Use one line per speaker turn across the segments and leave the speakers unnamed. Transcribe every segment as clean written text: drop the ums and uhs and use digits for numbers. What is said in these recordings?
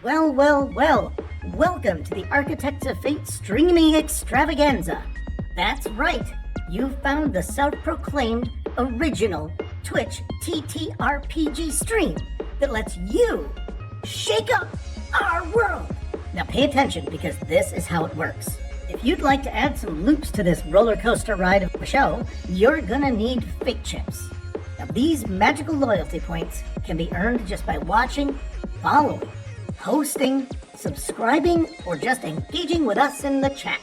Well, well, well. Welcome to the Architects of Fate streaming extravaganza. That's right. You've found the self-proclaimed original Twitch TTRPG stream that lets you shake up our world. Now pay attention, because this is how it works. If you'd like to add some loops to this roller coaster ride of a show, you're gonna need fate chips. Now these magical loyalty points can be earned just by watching, following, hosting, subscribing, or just engaging with us in the chat.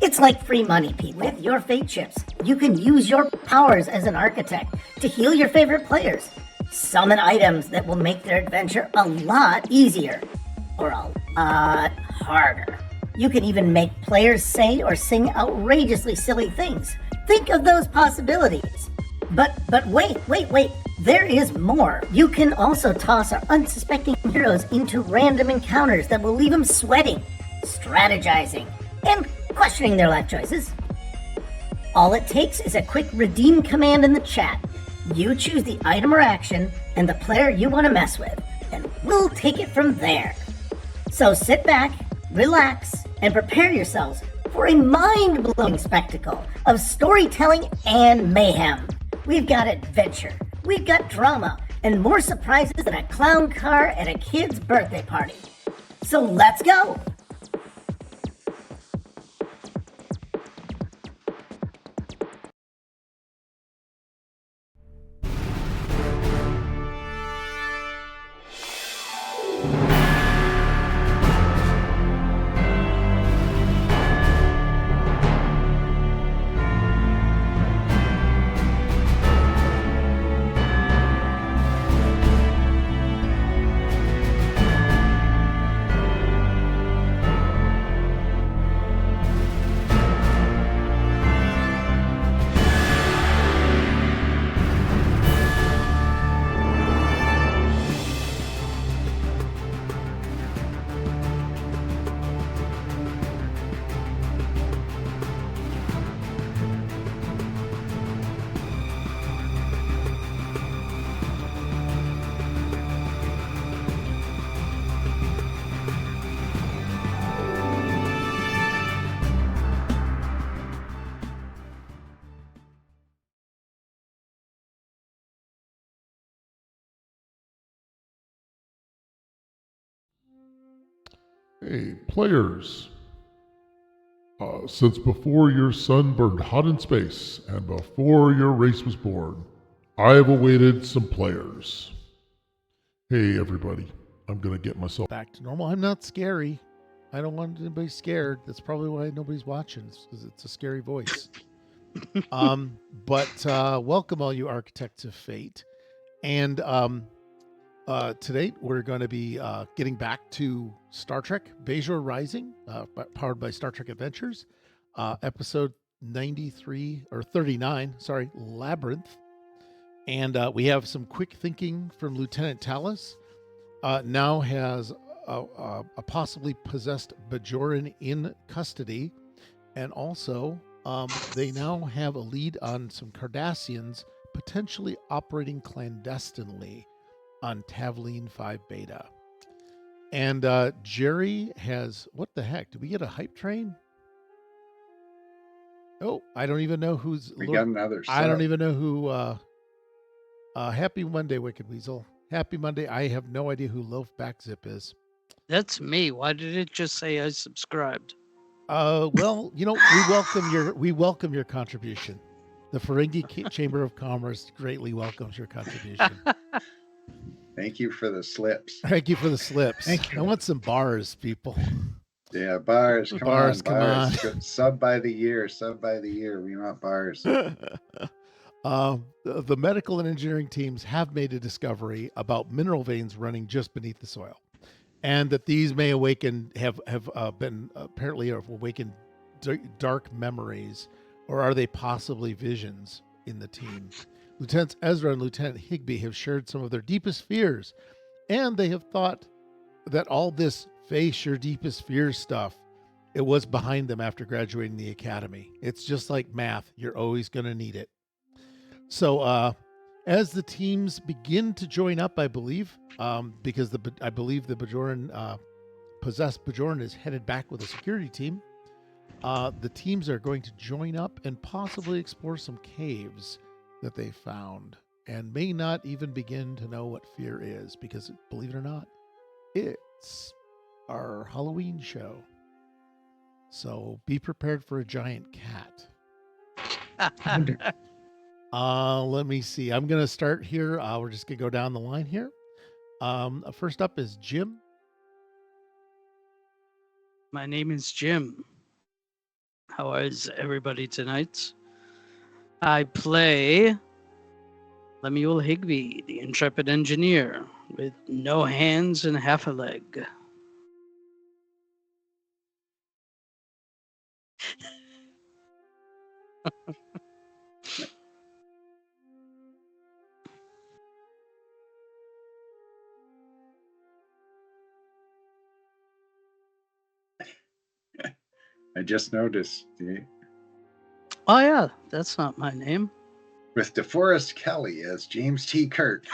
It's like free money, Pete. With your fate chips, you can use your powers as an architect to heal your favorite players, summon items that will make their adventure a lot easier, or a lot harder. You can even make players say or sing outrageously silly things. Think of those possibilities. But wait. There is more. You can also toss our unsuspecting heroes into random encounters that will leave them sweating, strategizing, and questioning their life choices. All it takes is a quick redeem command in the chat. You choose the item or action and the player you want to mess with, and we'll take it from there. So sit back, relax, and prepare yourselves for a mind-blowing spectacle of storytelling and mayhem. We've got adventure, we've got drama, and more surprises than a clown car at a kid's birthday party. So let's go!
Hey, players. Since before your sun burned hot in space and before your race was born, I have awaited some players. Hey, everybody. I'm going to get myself
back to normal. I'm not scary. I don't want anybody scared. That's probably why nobody's watching, because it's a scary voice. But welcome all you Architects of Fate. And today we're going to be getting back to Star Trek Bajor Rising, powered by startrekadventures, episode 39, Labrinth. And we have some quick thinking from Lieutenant Tallas. Now has a possibly possessed Bajoran in custody. And also, they now have a lead on some Cardassians potentially operating clandestinely on Talvine 5 Beta. And Jer'RRy has, what the heck? Did we get a hype train? Oh, I don't even know who's...
We got another sub.
I don't even know who... happy Monday, Wicked Weasel. Happy Monday. I have no idea who Loaf Backzip is.
That's me. Why did it just say I subscribed?
Well, you know, we welcome your contribution. The Ferengi Chamber of Commerce greatly welcomes your contribution.
Thank you for the slips.
Thank you for the slips.
Thank you.
I want some bars, people.
Yeah, bars. Come
Bars,
on,
come
bars. Good. Sub by the year. We want bars.
The medical and engineering teams have made a discovery about mineral veins running just beneath the soil, and that these may have been apparently awakened dark memories, or are they possibly visions in the team? Lieutenants Ezara and Lt Higbee have shared some of their deepest fears, and they have thought that all this face your deepest fears stuff, it was behind them after graduating the academy. It's just like math. You're always going to need it. So as the teams begin to join up, I believe, because I believe the Bajoran possessed Bajoran is headed back with a security team. The teams are going to join up and possibly explore some caves that they found, and may not even begin to know what fear is, because believe it or not, it's our Halloween show. So be prepared for a giant cat. Let me see. I'm going to start here. We're just going to go down the line here. First up is Jim.
My name is Jim. How is everybody tonight? I play Lt Higbee, the intrepid engineer with no hands and half a leg.
I just noticed
Oh yeah, that's not my name.
with DeForest Kelly as James T. Kirk.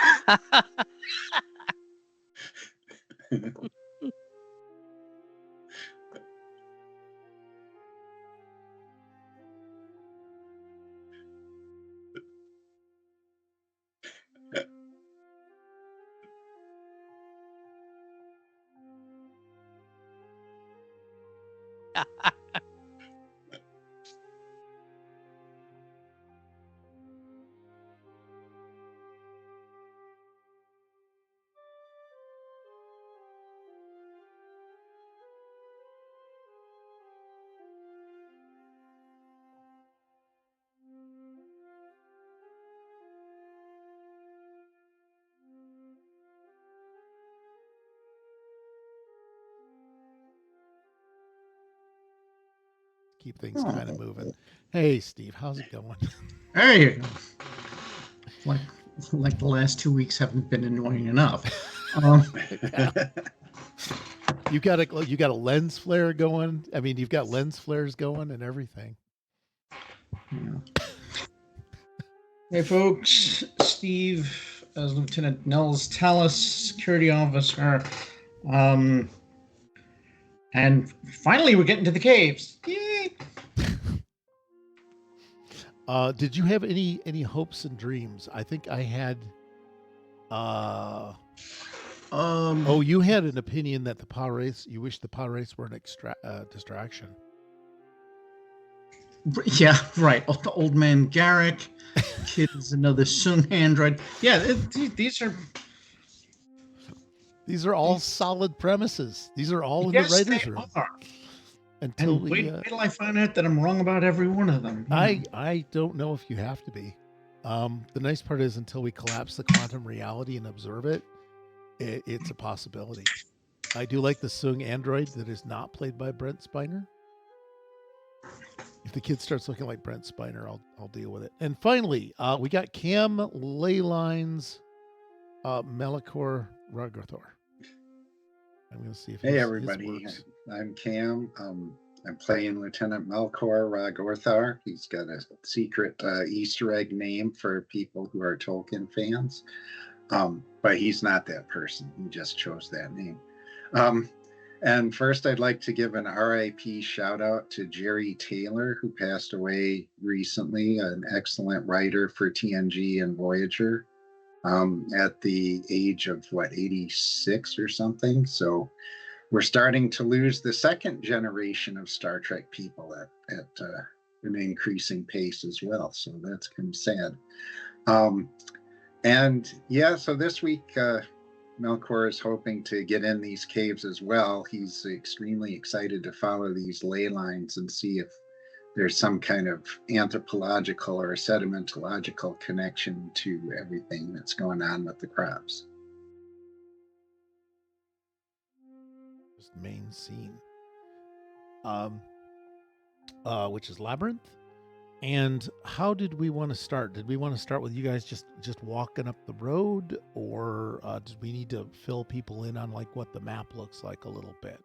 Keep things kind of moving. Hey, Steve, how's it going?
Hey, like the last 2 weeks haven't been annoying enough.
You got a lens flare going. I mean, you've got lens flares going and everything.
Yeah. Hey, folks, Steve as Lieutenant Nels Tallas, security officer. And finally, we're getting to the caves. Yay!
Did you have any hopes and dreams? I think I had. You had an opinion that the power race. You wish the power race were an distraction.
Yeah, right. The old man Garrick, kids, another Sung android. Yeah,
these are all solid premises. These are all in the writer's room.
Are.
Until
and wait till I find out that I'm wrong about every one of them.
I don't know if you have to be. The nice part is until we collapse the quantum reality and observe it, it's a possibility. I do like the Sung android that is not played by Brent Spiner. If the kid starts looking like Brent Spiner, I'll deal with it. And finally, we got Cam Leyline's Melkor Ragathor. I'm going to see if
Hey everybody, I'm Cam. I'm playing Lieutenant Melkor Ragorthar. He's got a secret Easter egg name for people who are Tolkien fans, but he's not that person. He just chose that name. And first, I'd like to give an RIP shout out to Jerry Taylor, who passed away recently, an excellent writer for TNG and Voyager. At the age of 86 or something. So we're starting to lose the second generation of Star Trek people at an increasing pace as well. So that's kind of sad. And yeah, so this week, Melkor is hoping to get in these caves as well. He's extremely excited to follow these ley lines and see if there's some kind of anthropological or sedimentological connection to everything that's going on with the crops.
Just main scene. Which is Labrinth. And how did we want to start? Did we want to start with you guys just walking up the road, or did we need to fill people in on like what the map looks like a little bit?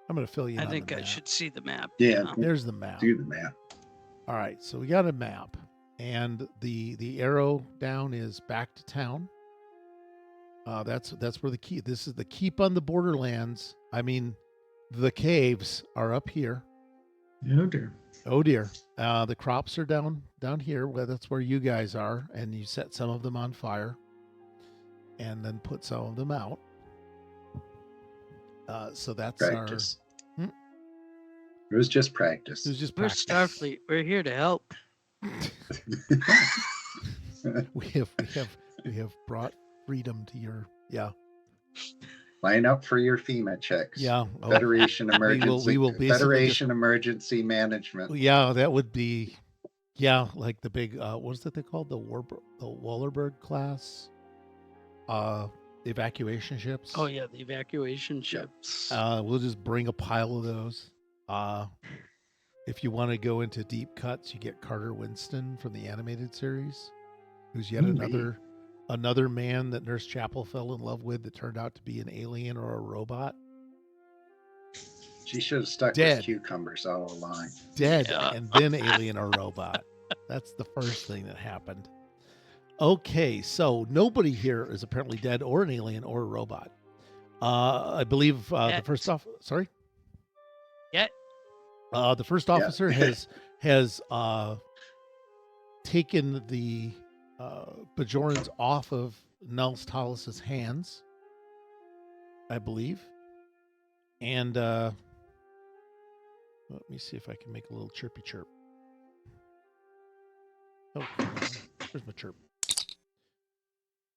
I'm going to fill you in.
I think
on the
I
map.
should see the map.
Yeah,
There's the map.
do the map.
All right, so we got a map, and the arrow down is back to town. That's where the key. This is the keep on the Borderlands. I mean, the caves are up here.
Oh dear.
Oh dear. The crops are down here. Well, that's where you guys are, and you set some of them on fire, and then put some of them out. So that's
Practice.
Hmm?
It was just practice.
It was just
We're
practice.
Starfleet. We're here to help.
we have brought freedom to your
Line up for your FEMA checks.
yeah. Oh,
Federation emergency.
we will basically
Federation emergency management.
yeah, that would be like the big what's it they called the Wallerberg class evacuation ships.
Oh yeah, the evacuation ships.
We'll just bring a pile of those. If you want to go into deep cuts, you get Carter Winston from the animated series, who's yet another man that Nurse Chapel fell in love with that turned out to be an alien or a robot.
She should have stuck
Dead.
with cucumbers all along.
Dead,
Yeah.
and then alien or robot. That's the first thing that happened. Okay, so nobody here is apparently dead or an alien or a robot. I believe the first off. Sorry.
Yet.
The first officer has taken the Bajorans off of Nels Tallas's hands, I believe. And let me see if I can make a little chirpy chirp. Oh, come on. Where's my chirp?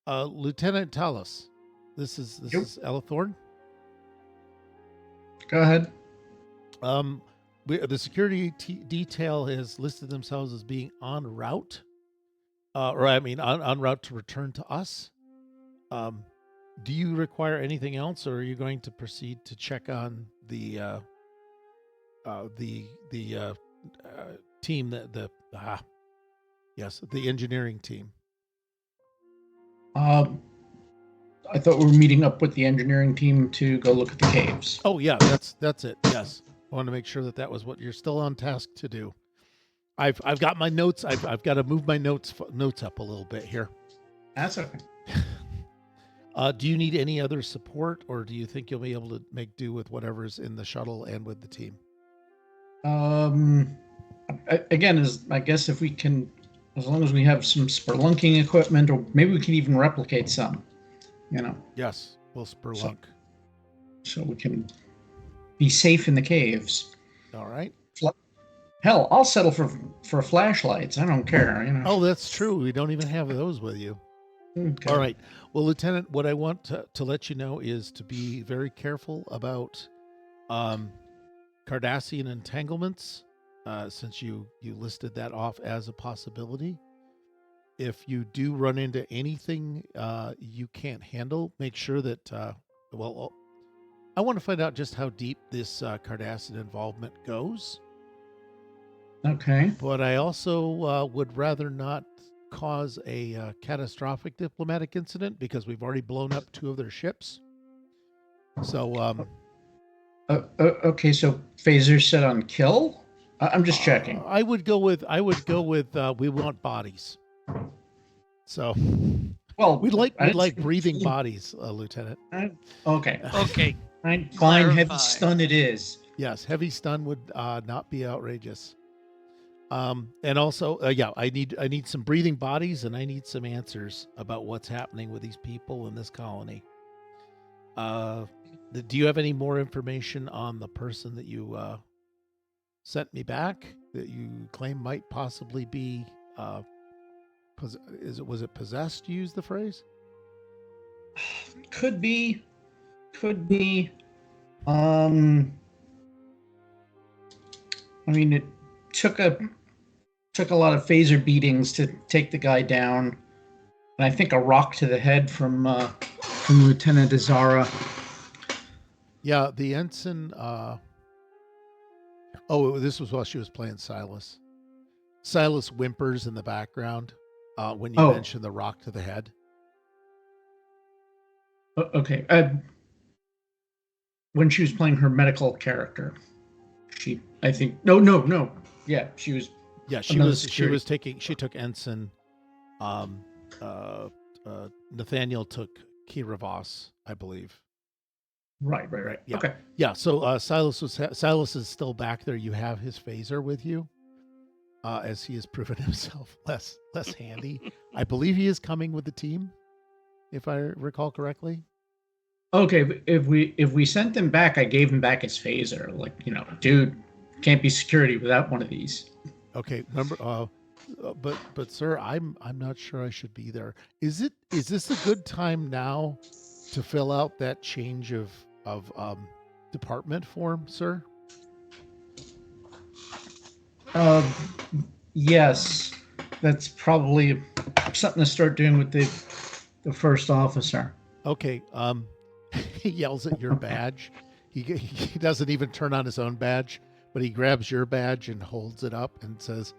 Lieutenant Tallas, this is Ella Thorne.
Go ahead.
The security detail has listed themselves as being en route, en route to return to us. Do you require anything else, or are you going to proceed to check on the team the engineering team?
I thought we were meeting up with the engineering team to go look at the caves.
Oh yeah, that's it. Yes, I want to make sure that was what you're still on task to do. I've got my notes. I've got to move my notes up a little bit here.
That's okay.
Do you need any other support, or do you think you'll be able to make do with whatever's in the shuttle and with the team?
Again, I guess if we can, as long as we have some spelunking equipment, or maybe we can even replicate some,
Yes, we'll spelunk.
So we can be safe in the caves.
All right.
Hell, I'll settle for flashlights. I don't care.
Oh, that's true. We don't even have those with you.
Okay.
All right. Well, Lieutenant, what I want to let you know is to be very careful about Cardassian entanglements, since you listed that off as a possibility. If you do run into anything you can't handle, make sure that, I want to find out just how deep this Cardassian involvement goes.
Okay.
But I also would rather not cause a catastrophic diplomatic incident, because we've already blown up 2 of their ships. So,
okay. So phasers set on kill. I'm just checking.
I would go with we want bodies. So,
well,
we'd like breathing bodies, Lieutenant.
Okay.
Okay.
Fine.
Clarify.
Heavy stun it is.
Yes, heavy stun would not be outrageous. And also, I need some breathing bodies, and I need some answers about what's happening with these people in this colony. Do you have any more information on the person that you sent me back that you claim might possibly be was it possessed? You use the phrase?
Could be. I mean, it took a lot of phaser beatings to take the guy down, and I think a rock to the head from Lieutenant Ezara.
Yeah, the ensign. This was while she was playing Silas. Silas whimpers in the background when you mention the rock to the head.
Okay. When she was playing her medical character, she took ensign. Nathaniel took
Kiravos, I believe.
Right.
Yeah.
Okay.
Yeah. So Silas is still back there. You have his phaser with you, as he has proven himself less handy. I believe he is coming with the team, if I recall correctly.
Okay, but if we sent him back, I gave him back his phaser. Like, dude, can't be security without one of these.
Okay. Remember. But sir, I'm not sure I should be there. Is this a good time now to fill out that change of department form, sir?
Yes, that's probably something to start doing with the first officer.
Okay. He yells at your badge. He doesn't even turn on his own badge, but he grabs your badge and holds it up and says,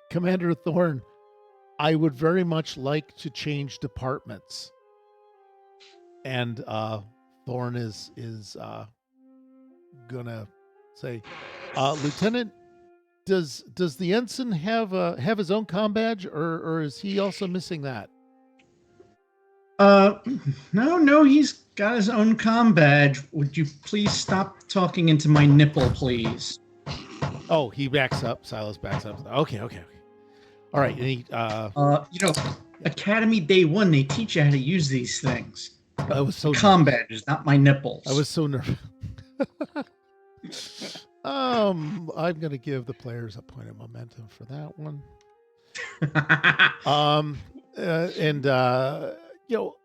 Commander Thorne, I would very much like to change departments. And Thorne is gonna say, Lieutenant, does the ensign have his own comm badge, or is he also missing that?
No, he's got his own comm badge. Would you please stop talking into my nipple, please?
Oh, he backs up. Silas backs up. Okay. All right. And he,
Academy Day 1, they teach you how to use these things.
I was so
comm badges, not my nipples.
I was so nervous. I'm gonna give the players a point of momentum for that one.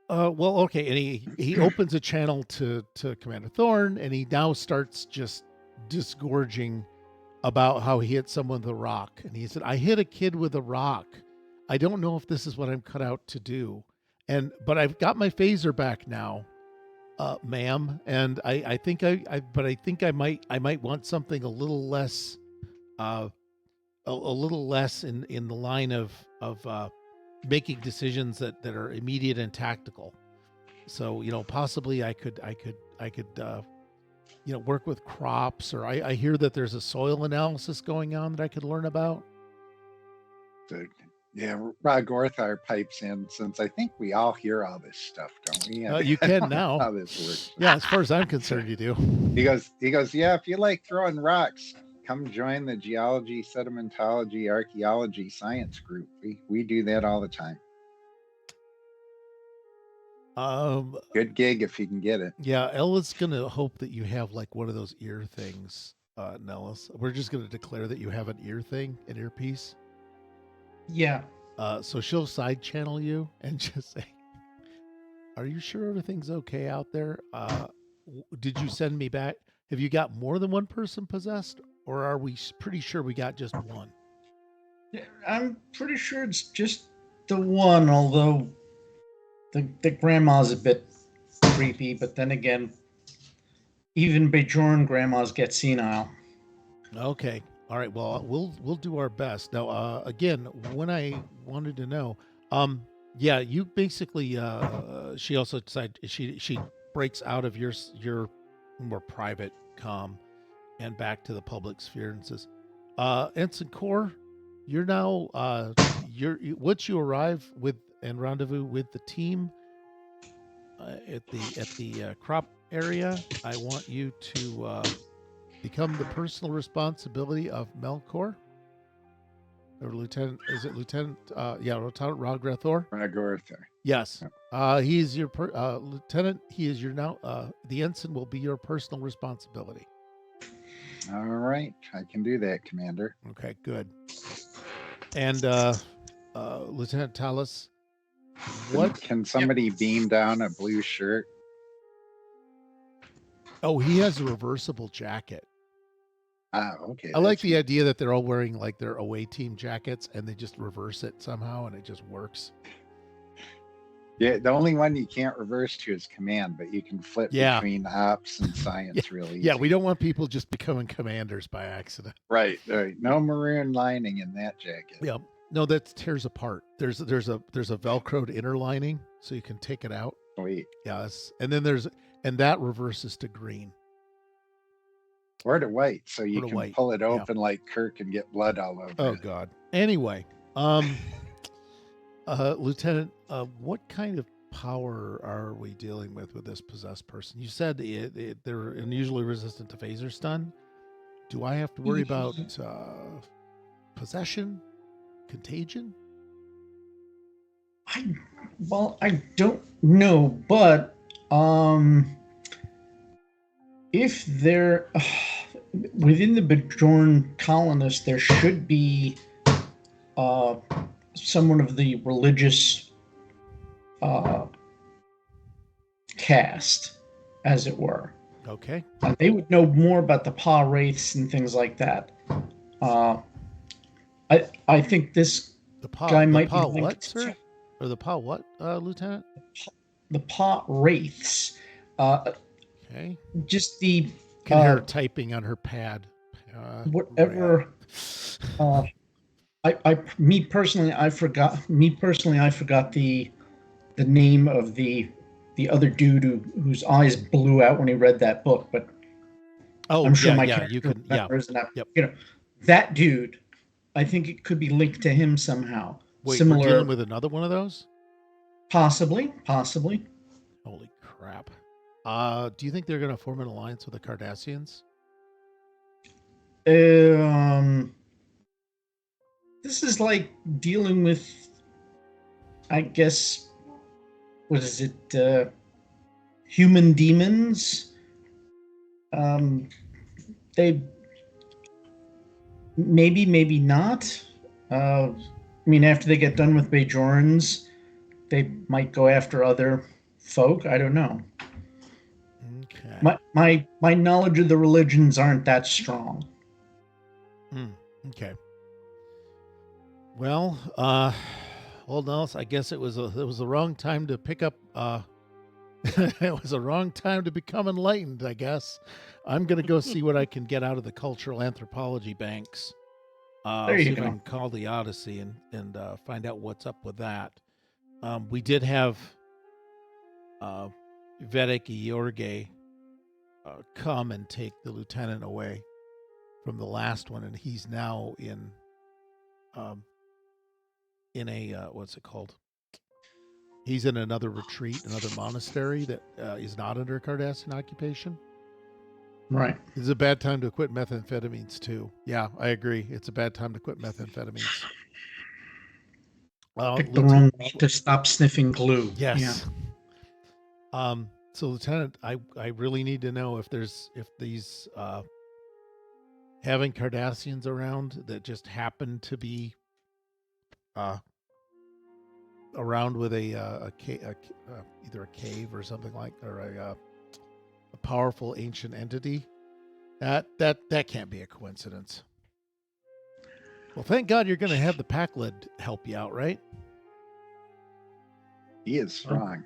Well, okay, and he opens a channel to Commander Thorne, and he now starts just disgorging about how he hit someone with a rock. And he said, I hit a kid with a rock. I don't know if this is what I'm cut out to do. But I've got my phaser back now, ma'am. And I think I might want something a little less, a little less in the line of making decisions that are immediate and tactical. So, possibly I could work with crops, or I hear that there's a soil analysis going on that I could learn about.
Yeah, Rod Gorthar pipes in, since I think we all hear all this stuff, don't we?
You can now.
How this works.
Yeah, as far as I'm concerned, you do.
He goes, yeah, if you like throwing rocks, come join the geology, sedimentology, archaeology science group. We do that all the time. Good gig if you can get it.
Yeah, Ella's gonna hope that you have like one of those ear things, Nellis. We're just gonna declare that you have an ear thing, an earpiece.
Yeah.
So she'll side channel you and just say, "Are you sure everything's okay out there? Did you send me back? Have you got more than one person possessed, or are we pretty sure we got just one?"
Yeah, I'm pretty sure it's just the one, although the grandma's a bit creepy, but then again, even Bajoran grandmas get senile.
Okay. All right. Well, we'll do our best. Now, again, when I wanted to know, yeah, you basically, she also decided she breaks out of your more private comm and back to the public sphere and says, Ensign Core, you're now, once you arrive with and rendezvous with the team at the crop area, I want you to become the personal responsibility of Melkor, or Lieutenant. Is it Lieutenant? Lieutenant Rod-Grathor.
Rod-Gorthar.
Yes. He is your lieutenant. He is your now. The ensign will be your personal responsibility.
All right, I can do that, Commander.
Okay, good. And Lieutenant Tallas, what
can somebody beam down a blue shirt?
Oh, he has a reversible jacket.
Okay.
I like the idea that they're all wearing like their away team jackets and they just reverse it somehow and it just works.
Yeah, the only one you can't reverse to is command, but you can flip between ops and science really easy.
Yeah, we don't want people just becoming commanders by accident.
Right. No maroon lining in that jacket.
Yeah. No, that tears apart. There's a velcroed inner lining, so you can take it out.
Sweet.
Yes. And then that reverses to green.
Or to white, so you can pull it open like Kirk and get blood all over.
Oh God. Anyway, Lieutenant, what kind of power are we dealing with this possessed person? You said they're unusually resistant to phaser stun. Do I have to worry about possession, contagion?
I don't know, but if they're within the Bajoran colonists, there should be someone of the religious caste, as it were.
Okay.
They would know more about the Pa wraiths and things like that. I think this guy might be linked
what, sir? Or the Pa what, Lieutenant?
The Pa wraiths.
Okay.
Just the
Can hear her typing on her pad.
Whatever. Me personally, I forgot the name of the other dude whose eyes blew out when he read that book. But I'm sure my character remembers.
Yep.
You know, that dude. I think it could be linked to him somehow.
Wait,
Similar.
we're dealing with another one of those?
Possibly.
Holy crap! Do you think they're going to form an alliance with the Cardassians?
This is like dealing with, I guess, what is it? Human demons. They maybe not. I mean, after they get done with Bajorans, they might go after other folk. I don't know.
Okay.
My knowledge of the religions aren't that strong.
Okay. Well, Nellis, I guess it was the wrong time to pick up. It was a wrong time to become enlightened, I guess. I'm gonna go see what I can get out of the cultural anthropology banks.
There you
see if
go.
I can call the Odyssey and find out what's up with that. We did have Beta and Jer'RRy come and take the lieutenant away from the last one, and he's now in a what's it called? He's in another retreat, another monastery that is not under Cardassian occupation.
Right.
It's a bad time to quit methamphetamines too. Yeah, I agree. It's a bad time to quit methamphetamines.
Picked the wrong way to stop sniffing glue.
Yes. Yeah. So Lieutenant, I really need to know if these having Cardassians around that just happen to be around with either a cave or something like, or a powerful ancient entity. That can't be a coincidence. Well, thank God you're going to have the Pakled help you out, right?
He is strong.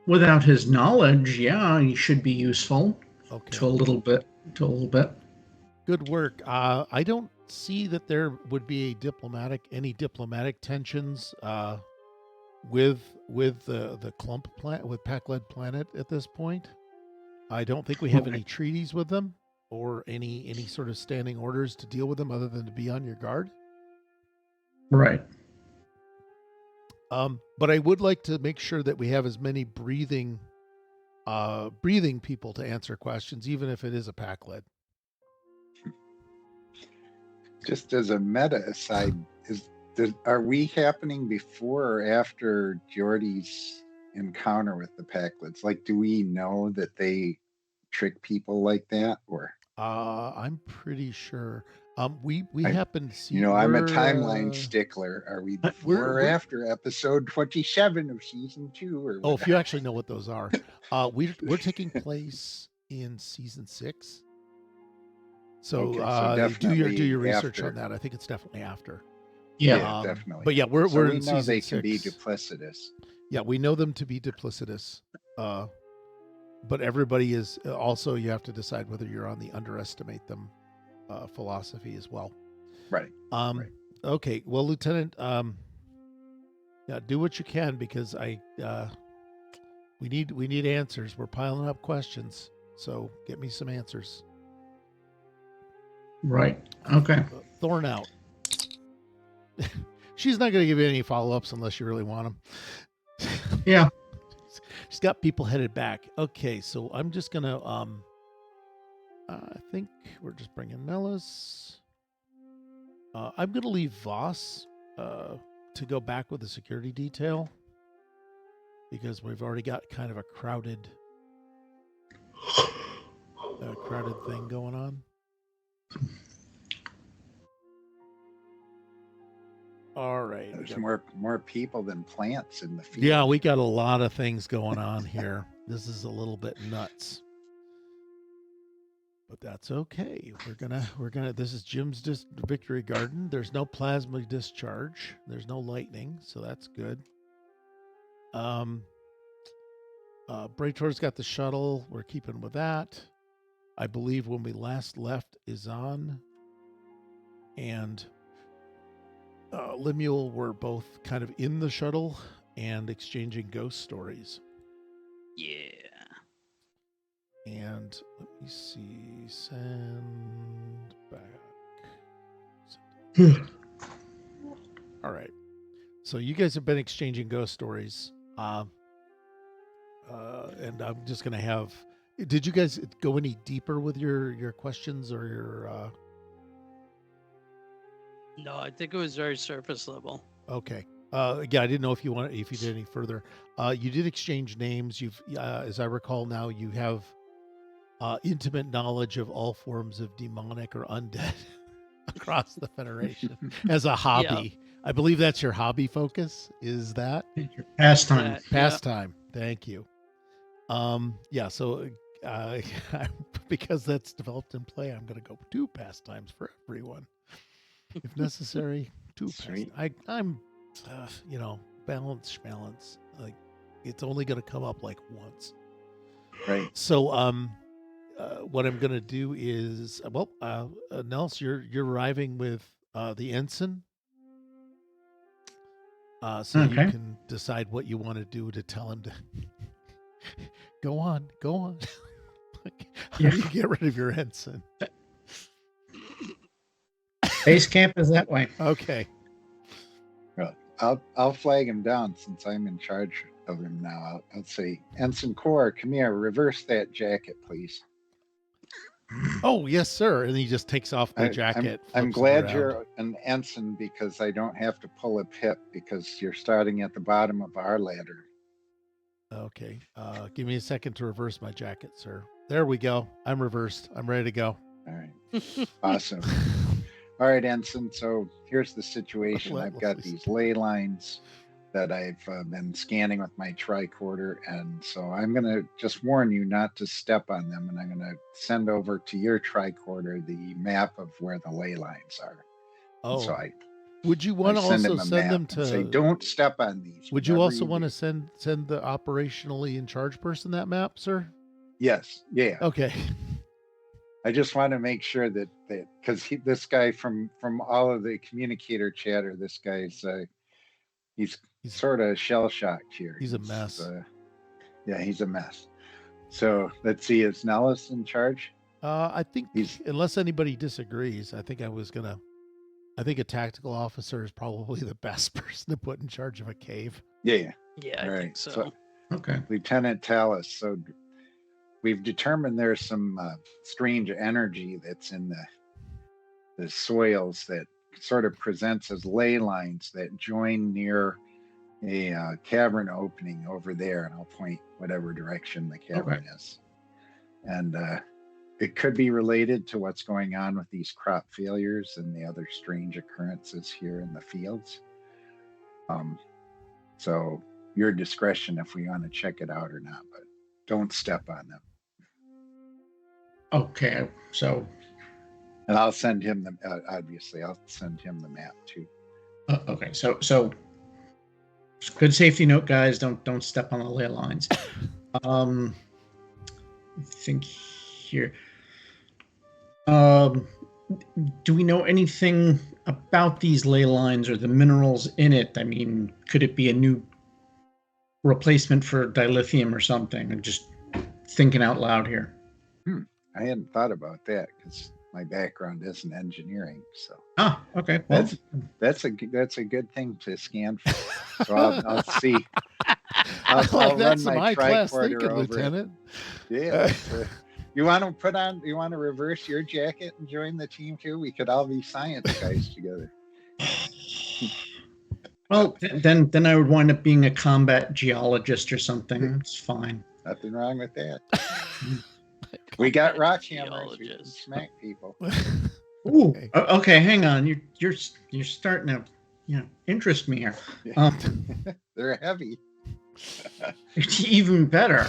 Without his knowledge, yeah, he should be useful.
Okay.
To a little bit.
Good work. I don't see that there would be any diplomatic tensions with the clump planet, with Pakled planet at this point. I don't think we have any treaties with them or any sort of standing orders to deal with them other than to be on your guard.
Right.
But I would like to make sure that we have as many breathing people to answer questions, even if it is a Pakled.
Just as a meta aside, are we happening before or after Geordi's encounter with the Pakleds? Like, do we know that they trick people like that, or?
I'm pretty sure. We happen to see.
I'm a timeline stickler. Are we before or after episode 27 of season 2? Or
if you actually know what those are, we're taking place in season 6. So, do your research
after.
on that. I think it's definitely after.
Yeah,
definitely.
But yeah, we're
we
in
know
season
they
6.
can be duplicitous.
Yeah, we know them to be duplicitous. But everybody is also. You have to decide whether you're on the underestimate them philosophy as well.
Right. Right.
Okay. Well, Lieutenant, do what you can, because We need answers. We're piling up questions. So get me some answers.
Right. Okay.
Thorn out. She's not going to give you any follow-ups unless you really want them.
Yeah.
She's got people headed back. Okay, so I'm just going to, I think we're just bringing Nellis. I'm going to leave Voss to go back with the security detail because we've already got kind of a crowded thing going on. All right.
There's more people than plants in the field.
Yeah, we got a lot of things going on here. This is a little bit nuts. But that's okay. We're gonna this is Jim's victory garden. There's no plasma discharge. There's no lightning, so that's good. Brator's got the shuttle. We're keeping with that. I believe when we last left Izan and Lemuel were both kind of in the shuttle and exchanging ghost stories.
Yeah.
And let me see. Send back. All right. So you guys have been exchanging ghost stories. And I'm just going to have... Did you guys go any deeper with your questions or your...
No, I think it was very surface level.
Okay. Yeah, I didn't know if you did any further. You did exchange names. You've, as I recall now, you have intimate knowledge of all forms of demonic or undead across the Federation as a hobby. Yeah. I believe that's your hobby focus. Is that
your pastime?
Pastime. Yeah. Thank you. Yeah. So because that's developed in play, I'm going to go 2 pastimes for everyone. If necessary, 2 pastimes. I'm balance. Like it's only going to come up like once.
Right.
So, what I'm going to do is, Nels, you're arriving with the ensign. So okay. You can decide what you want to do to tell him to go on. How do you get rid of your ensign?
Base camp is that way.
Okay.
Well, I'll flag him down since I'm in charge of him now. I'll say, Ensign Core, come here, reverse that jacket, please.
Oh, yes, sir. And he just takes off the jacket.
I'm glad you're an ensign because I don't have to pull a pip because you're starting at the bottom of our ladder.
Okay. Give me a second to reverse my jacket, sir. There we go. I'm reversed. I'm ready to go.
All right. Awesome. All right, Ensign. So here's the situation. I've got these ley lines that I've been scanning with my tricorder. And so I'm going to just warn you not to step on them. And I'm going to send over to your tricorder the map of where the ley lines are.
Oh,
so
would you want to also send them to
say, don't step on these?
Would you also want to send the operationally in charge person that map, sir?
Yes. Yeah.
Okay.
I just want to make sure that because this guy from all of the communicator chatter, this guy's he's sort of shell shocked here.
He's a mess.
Yeah, he's a mess. So let's see, is Nellis in charge?
I think unless anybody disagrees, I think a tactical officer is probably the best person to put in charge of a cave.
Yeah.
Yeah, I think so.
Okay.
Lieutenant Tallas. So we've determined there's some strange energy that's in the soils that sort of presents as ley lines that join near a cavern opening over there, and I'll point whatever direction the cavern is. And it could be related to what's going on with these crop failures and the other strange occurrences here in the fields. So your discretion if we want to check it out or not, but don't step on them.
Okay, so...
And I'll send him obviously, I'll send him the map too.
Okay, so good safety note, guys. Don't step on the ley lines. I think here... do we know anything about these ley lines or the minerals in it? I mean, could it be a new replacement for dilithium or something. I'm just thinking out loud here.
I hadn't thought about that because my background isn't engineering. So
Ah, okay. Well,
that's a good thing to scan for. So I'll see. I'll
Like,
run
that's
my
some high-class
tricorder
thinking,
over it.
Lieutenant.
Yeah. You want to reverse your jacket and join the team too? We could all be science guys together.
well, then I would wind up being a combat geologist or something. It's fine.
Nothing wrong with that. We got rock hammers. We can
Geologist.
smack people.
Ooh, okay. Hang on. You're starting to interest me here.
They're heavy.
Even better.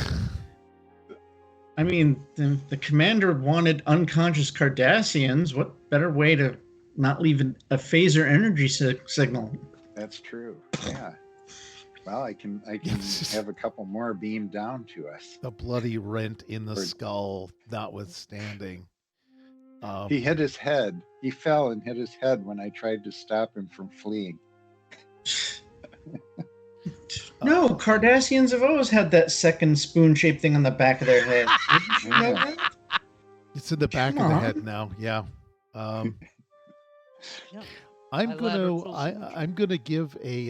I mean, the commander wanted unconscious Cardassians. What better way to not leave a phaser energy signal?
That's true. Yeah. Well, I can have a couple more beamed down to us.
The bloody rent in the skull, notwithstanding.
He hit his head. He fell and hit his head when I tried to stop him from fleeing.
No, Cardassians have always had that second spoon-shaped thing on the back of their head. Didn't you know that?
It's in the back of the head now. Yeah.
Yeah.
I'm
Bilateral
gonna I'm gonna give a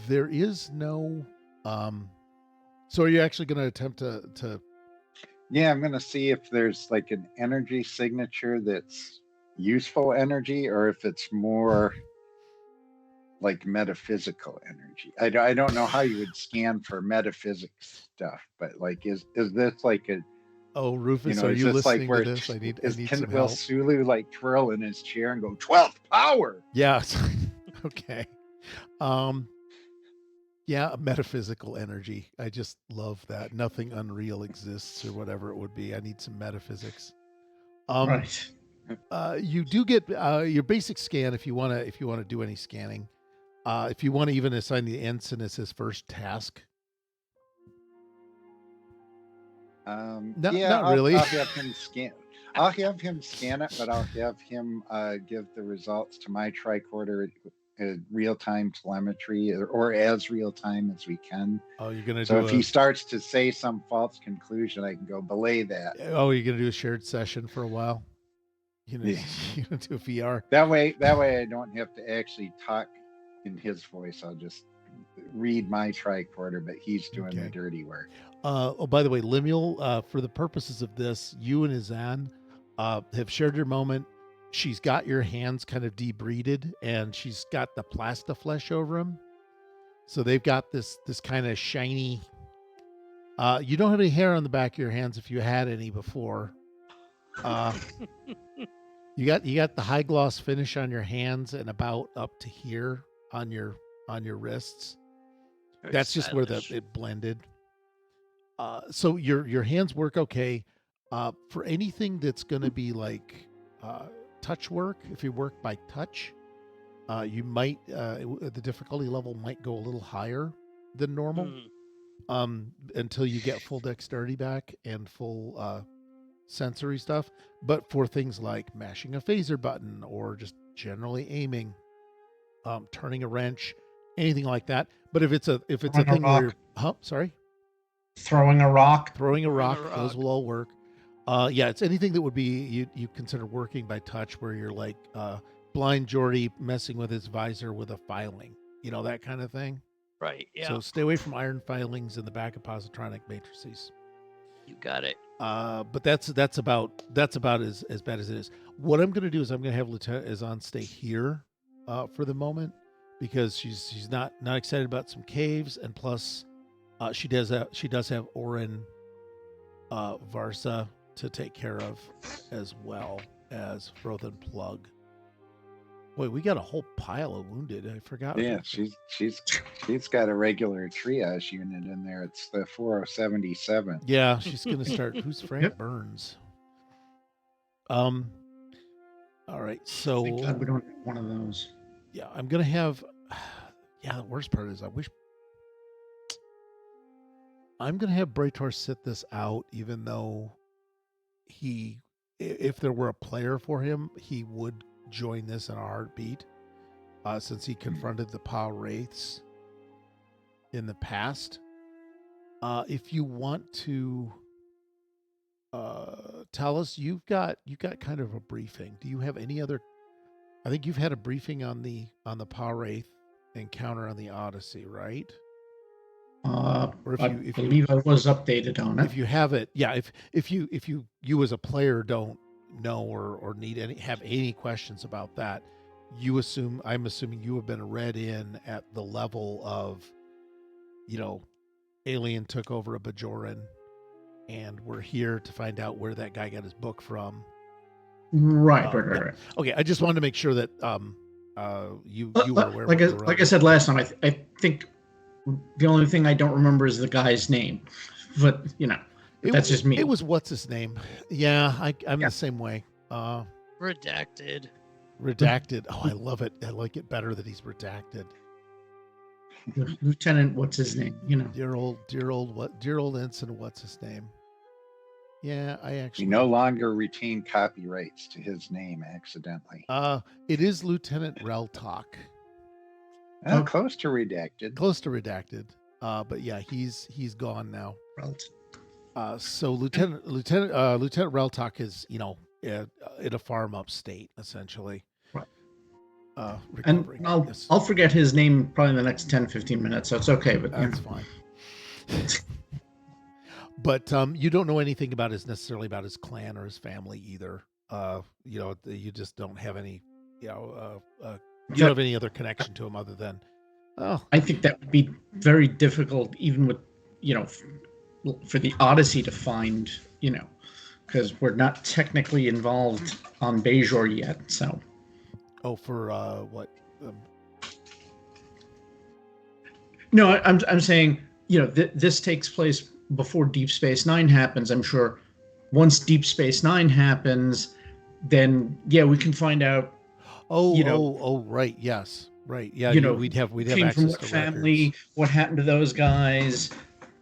there is no so are you actually gonna attempt to
Yeah, I'm gonna see if there's like an energy signature that's useful energy, or if it's more like metaphysical energy. I don't know how you would scan for metaphysics stuff, but like is this like a
Oh, Rufus, are
is
you
this
listening
like
to this? I need some
Will
help.
Sulu like twirl in his chair and go 12th power?
Yeah. Okay. Yeah, metaphysical energy. I just love that. Nothing unreal exists or whatever it would be. I need some metaphysics.
Right.
You do get your basic scan if you want to do any scanning. If you want to even assign the ensign as his first task. Not really.
I'll have him scan. I'll have him scan it, but I'll have him give the results to my tricorder real-time telemetry, or as real-time as we can.
Oh, you're gonna
so
do
if he starts to say some false conclusion, I can go belay that.
Oh, you're gonna do a shared session for a while. You're gonna do a VR.
That way I don't have to actually talk in his voice. I'll just read my tricorder, but he's doing the dirty work.
Oh, by the way, Lemuel, for the purposes of this, you and Ezan have shared your moment. She's got your hands kind of debreeded, and she's got the plastiflesh over them. So they've got this kind of shiny. You don't have any hair on the back of your hands if you had any before. You got the high gloss finish on your hands and about up to here on your wrists. That's just where it blended. So your hands work okay. For anything that's going to be like touch work, if you work by touch, you might the difficulty level might go a little higher than normal until you get full dexterity back and full sensory stuff. But for things like mashing a phaser button or just generally aiming, turning a wrench, anything like that. But if it's a thing where you're,
throwing a rock,
those will all work. Yeah, it's anything that would be you consider working by touch, where you're like blind Geordie messing with his visor with a filing, that kind of thing.
Right. Yeah.
So stay away from iron filings in the back of positronic matrices.
You got it.
But that's about as bad as it is. What I'm going to do is I'm going to have Lieutenant Ezan stay here for the moment, because she's not excited about some caves, and plus she does have Orin Varsa to take care of, as well as Frothen Plug. Wait, we got a whole pile of wounded. I forgot.
Yeah, she's got a regular triage unit in there. It's the 4077.
Yeah, she's gonna start. Who's Frank Burns? All right, so
Thank God we don't have one of those.
Yeah, I'm gonna have. Yeah, the worst part is I'm gonna have Bajor sit this out, even though if there were a player for him, he would join this in a heartbeat, since he confronted the POW Wraiths in the past. If you want to, Tallas, you got kind of a briefing. Do you have any other? I think you've had a briefing on the Wraith encounter on the Odyssey, right? Or
I believe I was updated on it.
If you have it, yeah. If you as a player don't know or have any questions about that, I'm assuming you have been read in at the level of, alien took over a Bajoran, and we're here to find out where that guy got his book from.
Right.
Okay, I just wanted to make sure that you were aware.
Like I said last time, I think the only thing I don't remember is the guy's name, but that's just me.
It was what's his name? Yeah, I'm the same way.
Redacted.
Redacted. Oh, I love it. I like it better that he's redacted.
Lieutenant, what's his name?
Dear old ensign. What's his name? Yeah, I actually.
We no longer retain copyrights to his name accidentally.
It is Lieutenant Reltok.
Close to redacted.
But yeah, he's gone now.
Relt.
So Lieutenant Reltok is in a farm upstate essentially.
Right.
Recovering.
And I'll forget his name probably in the next 10-15 minutes, so it's okay. But
that's fine. But you don't know anything necessarily about his clan or his family either. You just don't have any. You don't have any other connection to him other than. Oh,
I think that would be very difficult, even with for the Odyssey to find, because we're not technically involved on Bajor yet. So.
Oh, for what?
No, I'm saying this takes place before Deep Space Nine happens. I'm sure once Deep Space Nine happens, then we can find out.
Right, yes, right, yeah. We'd have
came
access
from what
to
family,
records.
What happened to those guys,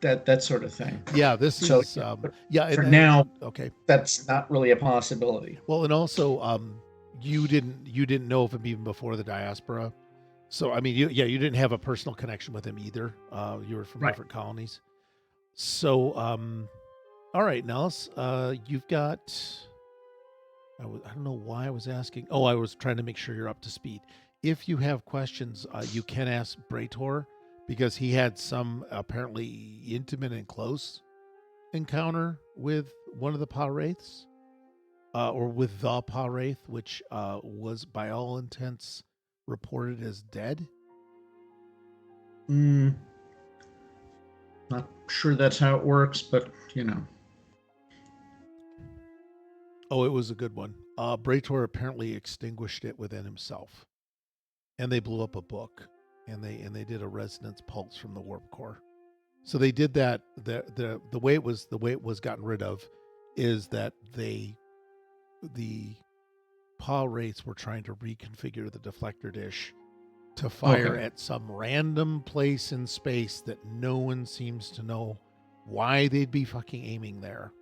that sort of thing.
Yeah, this
So,
is
for now,
okay.
That's not really a possibility.
Well, and also, you didn't know of him even before the diaspora, so I mean, you didn't have a personal connection with him either. You were from different colonies. So, all right, Nellis, you've got. I don't know why I was asking. Oh, I was trying to make sure you're up to speed. If you have questions, you can ask Bajor, because he had some apparently intimate and close encounter with one of the Wraiths, or with the Wraith, which was by all intents reported as dead.
Not sure that's how it works, but
Oh, it was a good one. Bajor apparently extinguished it within himself, and they blew up a book, and they did a resonance pulse from the warp core. So they did that. The way it was gotten rid of is that the Wraiths were trying to reconfigure the deflector dish to fire at some random place in space that no one seems to know why they'd be fucking aiming there.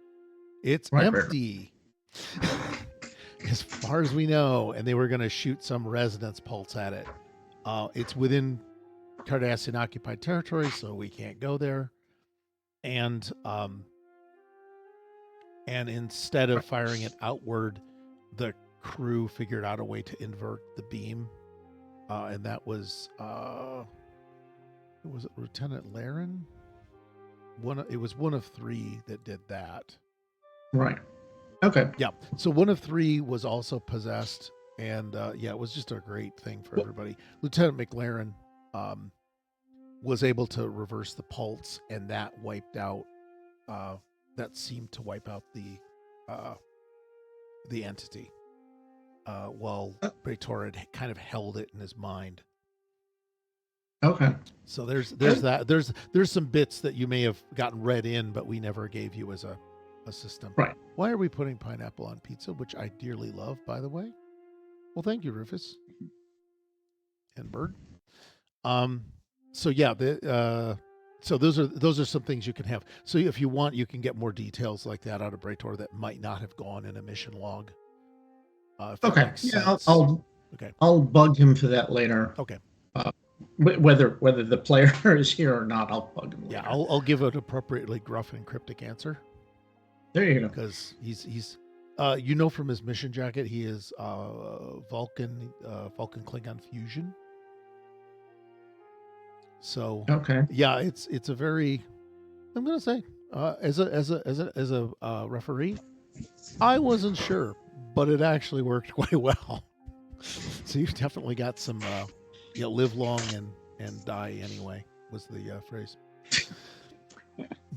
It's empty. As far as we know, and they were going to shoot some resonance pulse at it. It's within Cardassian occupied territory, so we can't go there. And instead of firing it outward, the crew figured out a way to invert the beam, and that was it Lieutenant Laren? It was one of three that did that.
Right. Okay.
Yeah. So one of three was also possessed, and it was just a great thing for everybody. Lieutenant McLaren was able to reverse the pulse, and that wiped out. That seemed to wipe out the entity. While Bajor had kind of held it in his mind.
Okay.
So there's that. There's some bits that you may have gotten read in, but we never gave you as a system.
Right.
Why are we putting pineapple on pizza, which I dearly love, by the way? Well, thank you, Rufus and Bird. So those are some things you can have. So if you want, you can get more details like that out of Bajor that might not have gone in a mission log.
Okay. Yeah, I'll bug him for that later.
Okay.
Whether the player is here or not, I'll bug him.
Yeah,
later.
I'll give an appropriately gruff and cryptic answer
There you go.
because he's from his mission jacket he is Vulcan Klingon fusion. So
Okay.
yeah, it's a very, I'm gonna say, as a referee, I wasn't sure, but it actually worked quite well. So you've definitely got some live long and die anyway was the phrase.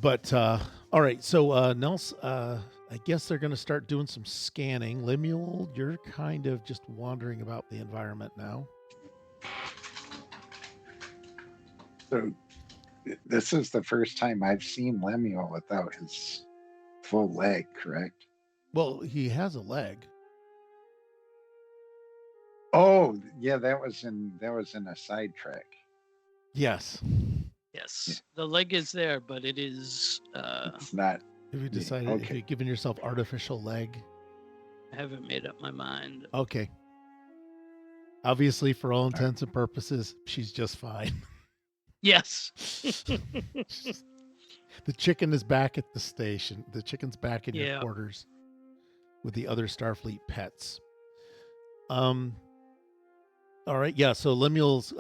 But all right, so Nels, I guess they're gonna start doing some scanning. Lemuel, you're kind of just wandering about the environment now.
So this is the first time I've seen Lemuel without his full leg, correct?
Well, he has a leg.
Oh, yeah, that was in a side track.
Yes.
Yes, the leg is there, but it is.
It's not.
If you decided, if you've given yourself artificial leg.
I haven't made up my mind.
Okay. Obviously, for all intents and purposes, she's just fine.
Yes.
The chicken is back at the station. The chicken's back in your
Yeah.
quarters with the other Starfleet pets. All right, yeah. So Lemuel's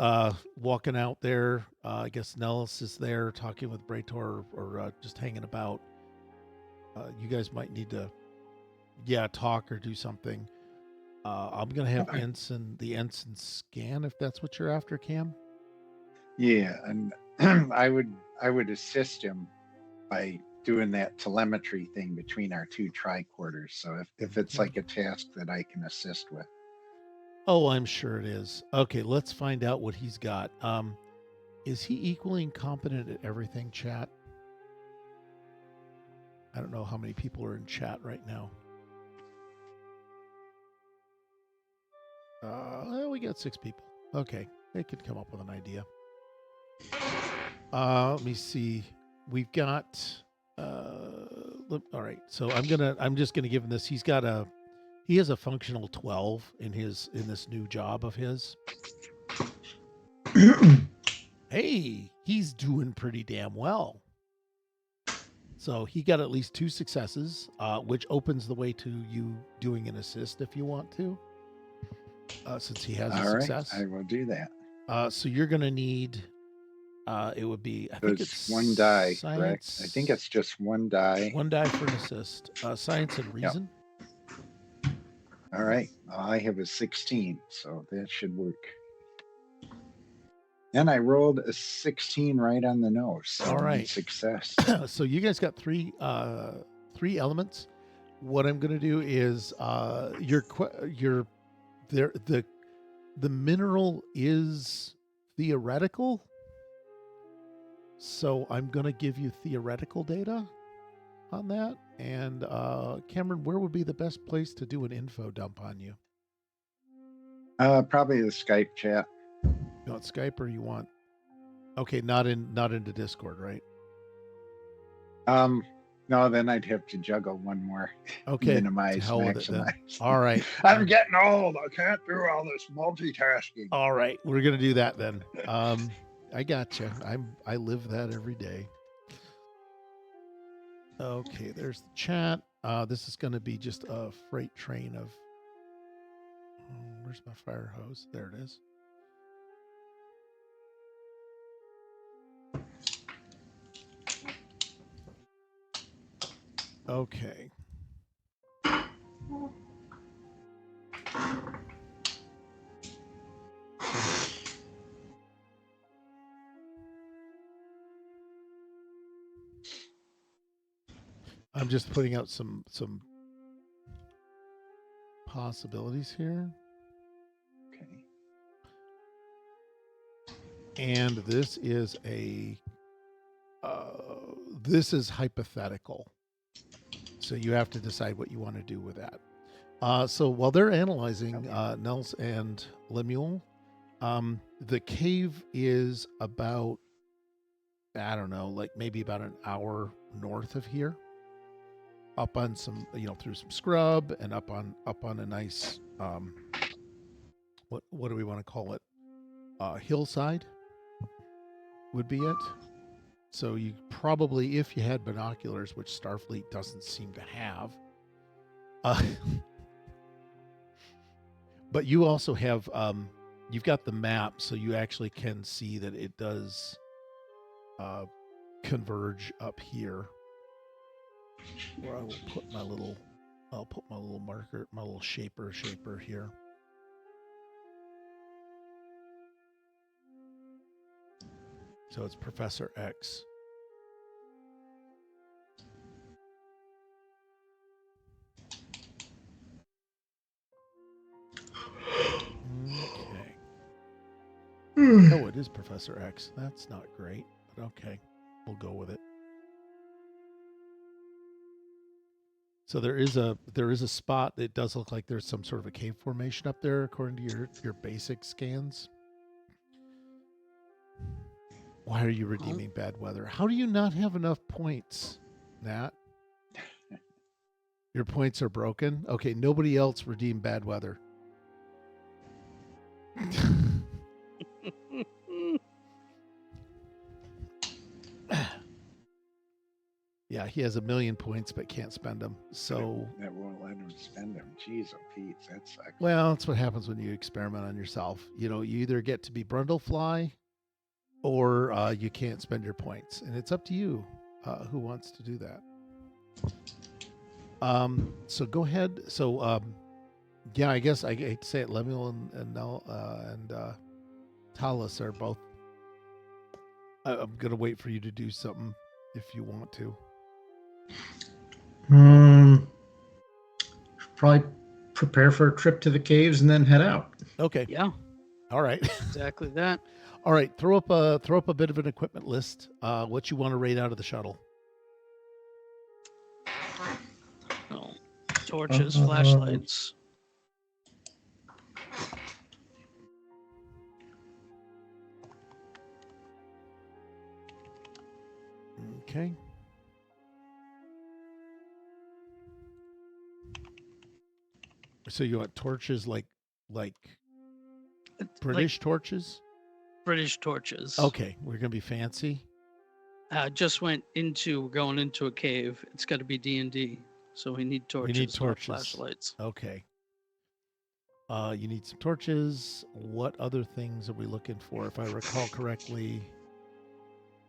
walking out there. I guess Nellis is there talking with Bajor or just hanging about. You guys might need to, talk or do something. I'm gonna have the ensign scan if that's what you're after, Cam.
Yeah, and I would assist him by doing that telemetry thing between our two tricorders. So if it's like a task that I can assist with.
Oh, I'm sure it is. Okay, let's find out what he's got. Is he equally incompetent at everything, chat? I don't know how many people are in chat right now. Well, we got 6 people. Okay, they could come up with an idea. Let me see. We've got. All right, so I'm just gonna give him this. He has a functional 12 in this new job of his. Hey, he's doing pretty damn well. So he got at least 2 successes, which opens the way to you doing an assist if you want to, since he has a success.
I will do that.
So you're going to need, it would be, I think it's
one die,
science,
correct? I think it's just one die.
1 die for an assist. Science and reason.
Yep. All right. I have a 16, so that should work. And I rolled a 16 right on the nose. So
all right.
Success.
So you guys got 3 elements. What I'm going to do is the mineral is theoretical. So I'm going to give you theoretical data on that. And Cameron, where would be the best place to do an info dump on you?
Probably the Skype chat.
You want Skype or you want? Okay, not into Discord, right?
No, then I'd have to juggle one more.
Okay,
minimize,
hell with it then.
maximize.
All right.
I'm getting old. I can't do all this multitasking.
All right, we're gonna do that then. I gotcha. I live that every day. Okay, there's the chat. This is gonna be just a freight train of. Where's my fire hose? There it is. Okay. I'm just putting out some possibilities here.
Okay.
And this is this is hypothetical. So you have to decide what you want to do with that. So while they're analyzing Nels and Lemuel, the cave is about, I don't know, like maybe about an hour north of here. Up on some, through some scrub and up on a nice, what do we want to call it? Hillside. would be it. So you probably, if you had binoculars, which Starfleet doesn't seem to have, but you also have, you've got the map, so you actually can see that it does converge up here. Where I will put my little, I'll put my little marker, my little shaper here. So it's Professor X. Okay. Oh, it is Professor X. That's not great, but okay. We'll go with it. So there is a spot that does look like there's some sort of a cave formation up there according to your basic scans. Why are you redeeming bad weather? How do you not have enough points, Nat? Your points are broken? Okay, nobody else redeemed bad weather. Yeah, he has 1 million points but can't spend them. So
that won't let him spend them. Jeez, oh Pete, that sucks.
well, that's what happens when you experiment on yourself. You know, you either get to be Brundlefly or you can't spend your points, and it's up to you who wants to do that. So go ahead. So yeah, I guess I hate to say it, Lemuel and Tallas are both. I'm gonna wait for you to do something if you want to.
Probably prepare for a trip to the caves and then head out.
Okay.
Yeah,
All right.
exactly that.
All right. Throw up a bit of an equipment list. What you want to raid out of the shuttle?
Oh, torches, flashlights.
Okay. So you want torches like British torches?
British torches.
Okay, we're gonna be fancy.
Just going into a cave. It's got to be D&D, so we need torches.
We need
not
torches.
flashlights.
Okay. You need some torches. What other things are we looking for? If I recall correctly,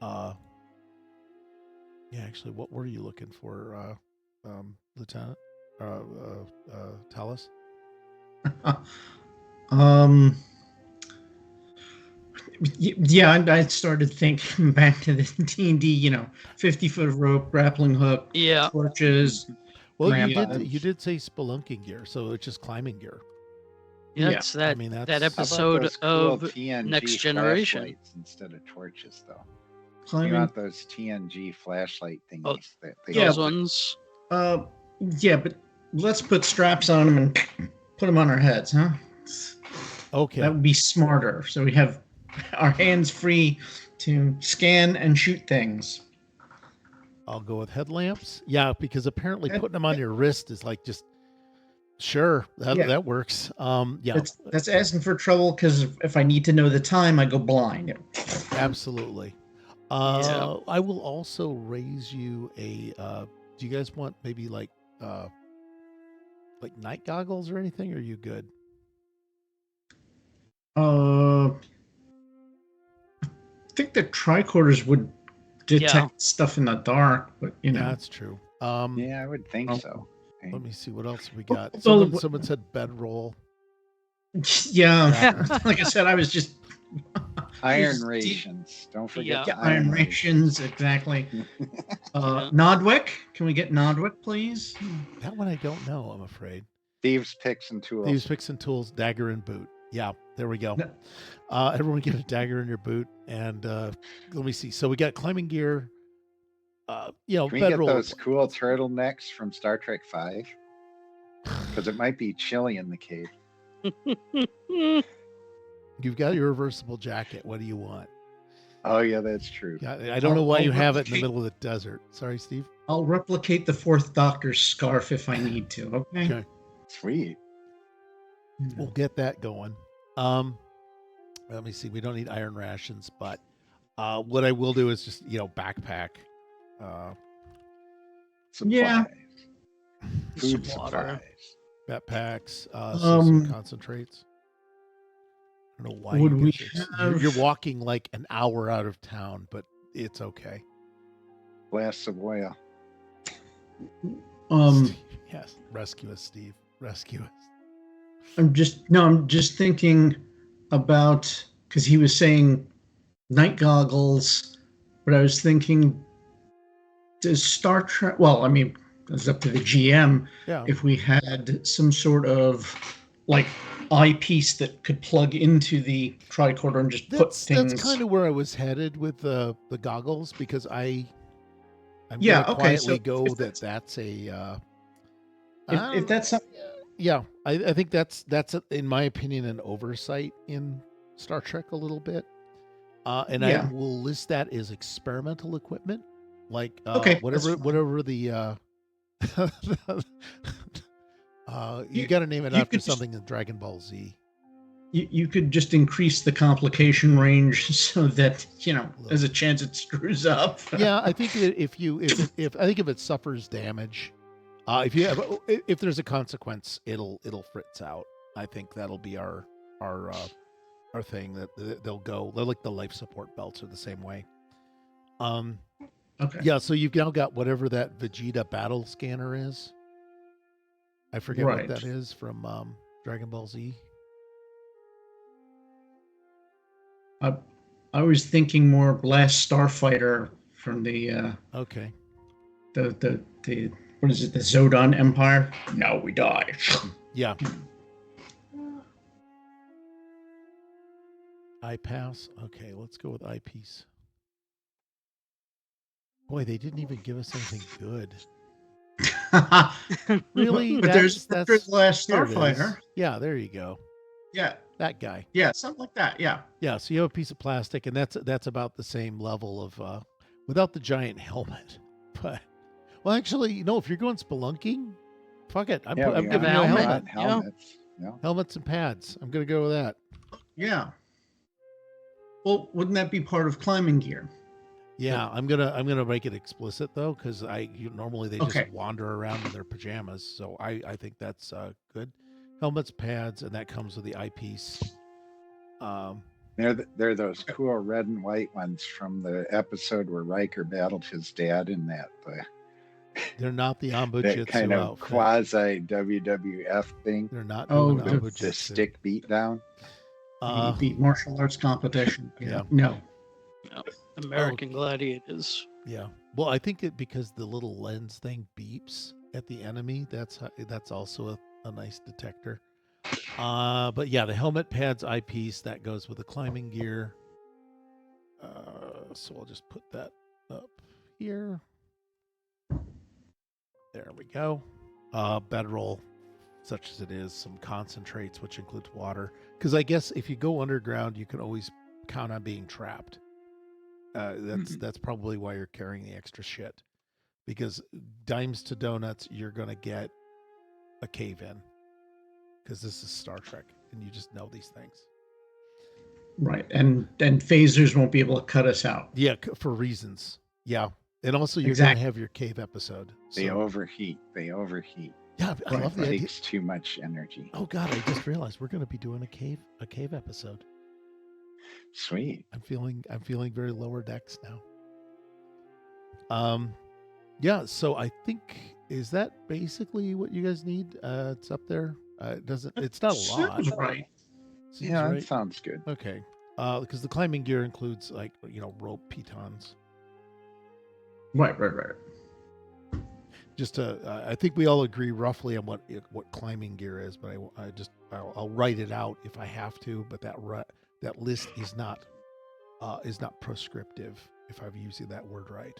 yeah, actually, what were you looking for, Lieutenant Tallas?
Yeah, I started thinking back to the D&D, 50-foot rope, grappling hook,
Yeah.
torches.
Well,
ramp
you did say spelunking gear, so it's just climbing gear.
Yeah,
Yeah,
it's that,
I mean,
that
that's-
How about
episode
those cool
of
TNG
Next Generation.
flashlights instead of torches, though? You
climbing.
want those TNG flashlight thingies
Oh,
that they
Yeah,
Those
but-
ones.
Yeah, but let's put straps on them and put them on our heads, huh?
Okay.
That would be smarter. So we have our hands free to scan and shoot things.
I'll go with headlamps. Yeah, because apparently putting them on your wrist is like just sure
Yeah.
that works. Yeah,
That's asking for trouble because if I need to know the time, I go blind.
absolutely.
Yeah.
I will also raise you a. Do you guys want maybe like night goggles or anything? Or are you good?
I think the tricorders would detect stuff in the dark, but
Yeah, that's true.
Yeah, I would think so.
Let me see what else we got.
Well,
Someone said bedroll.
Yeah. Like I said, I was just
Iron
Just-
rations. Don't forget
Yeah.
the
iron rations, exactly. Nodwick, can we get Nodwick, please?
That one I don't know. I'm afraid.
Thieves, picks, and tools.
These picks and tools, dagger and boot. Yeah, there we go.
No.
Everyone get a dagger in your boot, and let me see. So we got climbing gear.
Can we get
bedroll.
those cool turtlenecks from Star Trek 5? Because it might be chilly in the cave.
You've got your reversible jacket. What do you want?
Oh, yeah, that's true.
Yeah, I don't know why
I'll
you have it in the
replicate-
middle of the desert. Sorry, Steve.
I'll replicate the Fourth Doctor's scarf if I need to, okay?
Okay.
Sweet.
We'll get that going. Let me see. We don't need iron rations, but What I will do is just backpack.
Supplies.
Yeah.
Food
Some water.
supplies.
Backpacks, some
Um,
concentrates. I don't know why
would
you
we
get this. You're
have-
walking like an hour out of town, but it's okay.
Glass of oil.
Yes, rescue us, Steve. Rescue us.
I'm just thinking about, because he was saying night goggles, but I was thinking, does Star Trek? Well, I mean, it's up to the GM.
Yeah.
If we had some sort of like eyepiece that could plug into the tricorder and just put things.
That's kind of where I was headed with the goggles, because I'm
Yeah,
gonna
okay,
quietly
so
go
if
that's a
if that's something.
yeah, I think that's in my opinion an oversight in Star Trek a little bit. And
Yeah.
I will list that as experimental equipment, like
Okay,
whatever
that's fine.
the you
You-
got to name it
you
after
could just-
something in Dragon Ball Z.
You could just increase the complication range so that there's a chance it screws up.
Yeah, I think that if it suffers damage, if there's a consequence, it'll fritz out. I think that'll be our thing, that they're like the life support belts are the same way.
Okay.
Yeah, so you've now got whatever that Vegeta battle scanner is. I forget what
Right.
that is from Dragon Ball Z.
I was thinking more Last Starfighter from the
Okay.
the what is it, the Zodon Empire? Now we die.
Yeah. Eyepass. Okay, let's go with eyepiece. Boy, they didn't even give us anything good. Really?
But there's Last
here it is.
Starfighter.
Yeah, there you go.
Yeah.
That guy.
Yeah, something like that. Yeah.
Yeah, so you have a piece of plastic, and that's about the same level of without the giant helmet. But well, actually, if you're going spelunking, fuck it. I'm
we
giving
are
you a
helmet.
helmet.
Yeah.
Helmets. Yeah.
Helmets and pads. I'm gonna go with that.
Yeah. Well, wouldn't that be part of climbing gear?
Yeah, I'm gonna make it explicit though, because normally they just
Okay.
wander around in their pajamas. So I think that's good. Helmets, pads, and that comes with the eyepiece.
They're those cool red and white ones from the episode where Riker battled his dad in that
They're not the
that
Ambujitsu
kind of
outfit.
quasi WWF thing.
They're not
Oh,
doing
the
Ambujitsu.
The stick beat down.
The martial arts competition.
yeah.
No.
American Gladiators.
Yeah. Well, I think because the little lens thing beeps at the enemy, that's also a nice detector. But yeah, the helmet, pads, eyepiece, that goes with the climbing gear. So I'll just put that up here. There we go. Bedroll, such as it is, some concentrates, which includes water. Because I guess if you go underground, you can always count on being trapped. That's probably why you're carrying the extra shit. Because dimes to donuts, you're gonna get a cave in. Because this is Star Trek, and you just know these things.
Right. And phasers won't be able to cut us out.
Yeah, for reasons. Yeah, and also you're
Exactly.
gonna have your cave episode.
They
So,
overheat.
yeah, I love the
It
idea.
takes too much energy.
Oh God, I just realized we're gonna be doing a cave episode.
Sweet.
I'm feeling very lower decks now. Yeah, so I think, is that basically what you guys need? It's up there. It's not a lot.
Sounds right.
Seems
Yeah,
right.
that sounds good.
Okay. Because the climbing gear includes rope pitons.
Right.
Just I think we all agree roughly on what climbing gear is, but I'll write it out if I have to. But that list is not prescriptive, if I'm using that word right.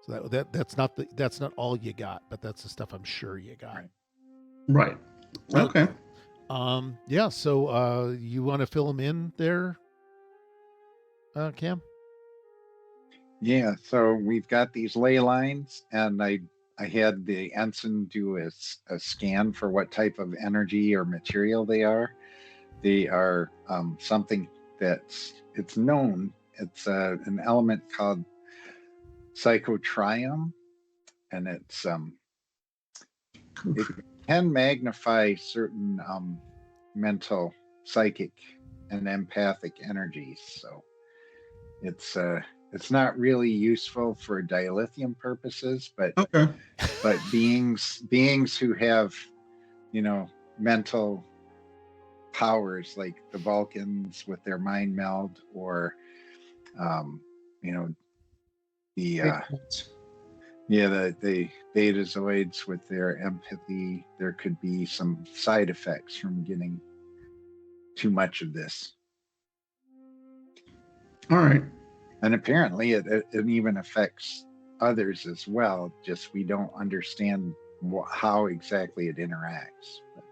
So that's not all you got, but that's the stuff I'm sure you got.
Right. Okay.
Yeah. So you want to fill them in there, Cam?
Yeah, so we've got these ley lines, and I had the ensign do a scan for what type of energy or material they are. They are something it's known It's an element called psychotrium, and it can magnify certain mental, psychic, and empathic energies. So it's not really useful for dilithium purposes, but
Okay.
but beings who have, mental powers, like the Vulcans with their mind meld, or the the Betazoids with their empathy, there could be some side effects from getting too much of this.
All right.
And apparently it even affects others as well, just we don't understand how exactly it interacts. But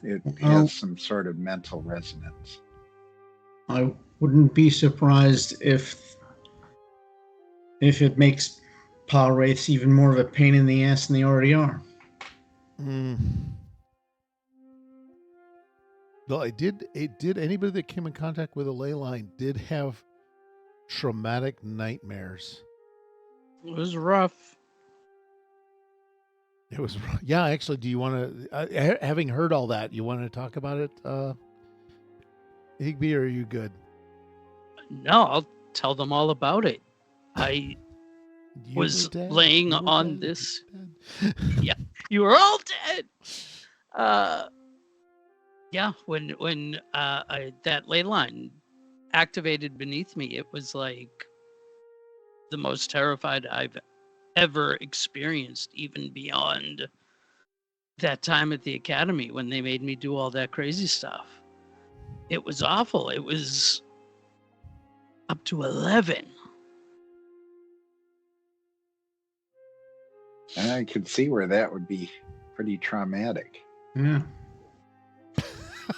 it has some sort of mental resonance.
I wouldn't be surprised if it makes power wraiths even more of a pain in the ass than they already are.
Well, it did anybody that came in contact with a ley line did have traumatic nightmares.
It was rough.
It was, yeah, actually, do you want to, having heard all that, you want to talk about it, Higbee, or are you good?
No, I'll tell them all about it. I was laying on this. Yeah, you were all dead. Yeah, when that ley line activated beneath me, it was like the most terrified I've ever experienced, even beyond that time at the academy when they made me do all that crazy stuff. It was awful. It was up to 11.
And I could see where that would be pretty traumatic.
Yeah.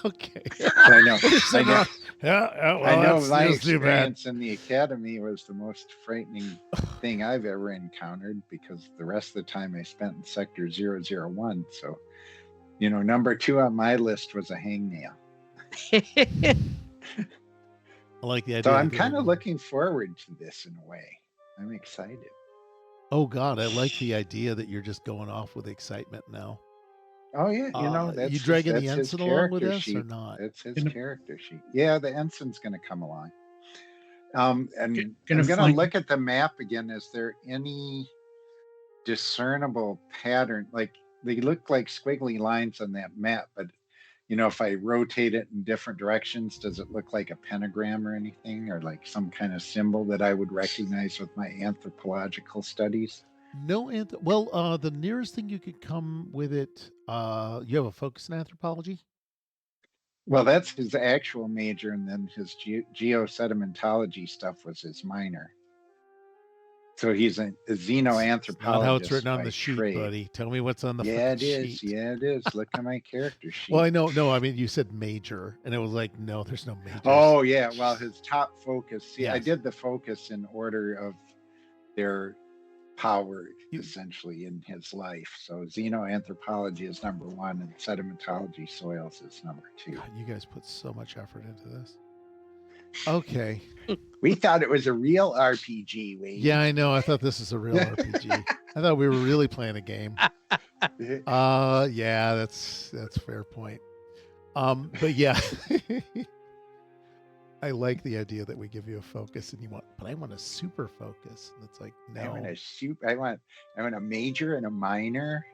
Okay.
I know.
I
know my experience in the academy was the most frightening thing I've ever encountered, because the rest of the time I spent in Sector 001. So, number 2 on my list was a hangnail.
I like the idea.
So I'm kind of looking forward to this in a way. I'm excited.
Oh God, I like the idea that you're just going off with excitement now.
Oh yeah, that's
you dragging the
his
ensign along with us
sheet.
or not?
That's his character sheet. Yeah, the ensign's going to come along. And I'm going to look at the map again. Is there any discernible pattern? Like, they look like squiggly lines on that map, but if I rotate it in different directions, does it look like a pentagram or anything, or like some kind of symbol that I would recognize with my anthropological studies?
No, well, the nearest thing you could come with it, you have a focus in anthropology?
Well, that's his actual major, and then his geosedimentology stuff was his minor. So he's a xenoanthropologist.
Not how it's written on the sheet,
trade.
Buddy. Tell me what's on the
sheet. Yeah, it is. Look at my character sheet.
Well, I know. No, I mean, you said major, and it was like, no, there's no major.
Oh, yeah. Well, his top focus. See,
yes.
I did the focus in order of their power, essentially, in his life. So xenoanthropology is number 1, and sedimentology soils is number 2. God,
you guys put so much effort into this. Okay.
We thought it was a real RPG, Wade.
Yeah, I know. I thought this was a real RPG. I thought we were really playing a game. Yeah, that's a fair point. But yeah. I like the idea that we give you a focus, and I want a super focus. And it's like, no.
I want a major and a minor.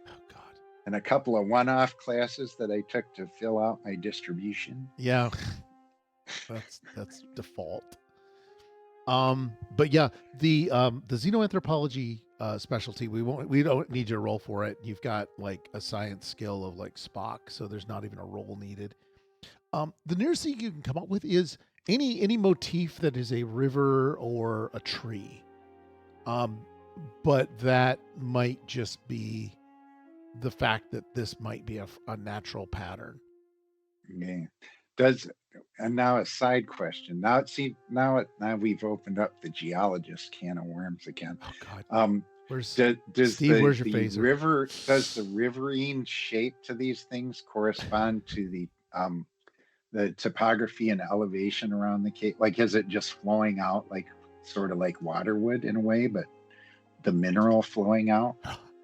Oh God.
And a couple of one-off classes that I took to fill out my distribution.
Yeah. That's default. But yeah, the xenoanthropology specialty, we don't need you to roll for it. You've got like a science skill of like Spock, so there's not even a roll needed. The nearest thing you can come up with is any motif that is a river or a tree. But that might just be the fact that this might be a natural pattern.
Yeah. And now a side question. Now we've opened up the geologist can of worms again.
Oh God.
Where's
Steve, where's your phaser?
River, does the riverine shape to these things correspond to the the topography and elevation around the cave? Like, is it just flowing out, like sort of like water would in a way, but the mineral flowing out?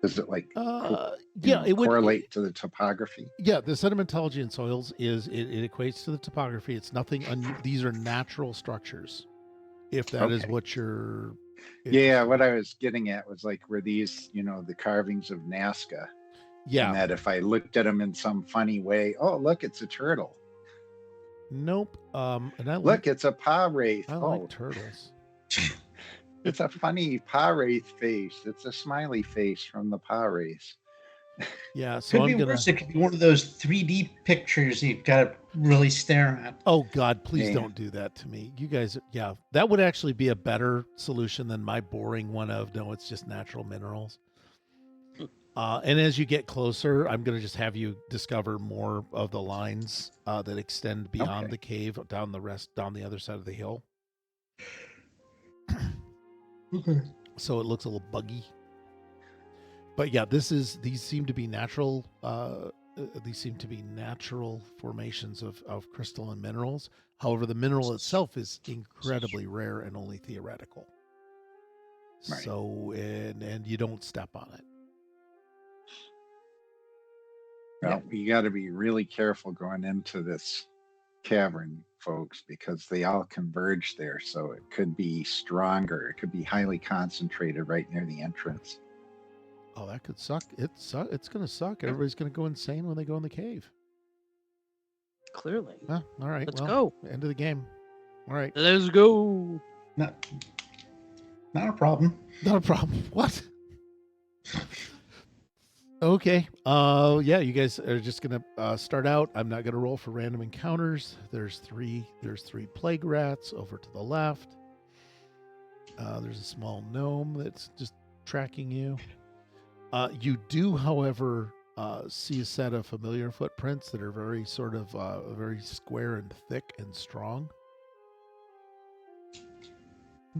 Does it like
It would
correlate to the topography?
Yeah, the sedimentology in soils is it equates to the topography. It's nothing. These are natural structures. If that is
Okay.
what you're.
Yeah,
interested
what
in.
I was getting at was like, were these, the carvings of Nazca?
Yeah.
And that if I looked at them in some funny way, oh, look, it's a turtle.
Nope. And I
Look, it's a paw wraith.
I
Oh,
like turtles.
it's a funny paw wraith face. It's a smiley face from the paw wraith.
Yeah. So
Could
I'm
be
gonna.
worse. It could be one of those 3D pictures you've got to really stare at.
Oh God, please
Yeah.
don't do that to me. You guys, yeah, that would actually be a better solution than my boring one of no, it's just natural minerals. And as you get closer, I'm going to just have you discover more of the lines that extend beyond
Okay.
the cave down the other side of the hill.
Okay.
So it looks a little buggy. But yeah, these seem to be natural. These seem to be natural formations of crystal and minerals. However, the mineral itself is incredibly rare and only theoretical.
Right.
So and you don't step on it.
Well, you got to be really careful going into this cavern, folks, because they all converge there. So it could be stronger. It could be highly concentrated right near the entrance.
Oh, that could suck. It's going to suck. Everybody's going to go insane when they go in the cave.
Clearly.
Huh? All right.
Let's
well,
go.
End of the game. All right.
Let's go.
Not a problem.
Not a problem. What? Okay. Yeah, you guys are just gonna start out. I'm not gonna roll for random encounters. There's three plague rats over to the left. There's a small gnome that's just tracking you. You do, however, see a set of familiar footprints that are very sort of very square and thick and strong.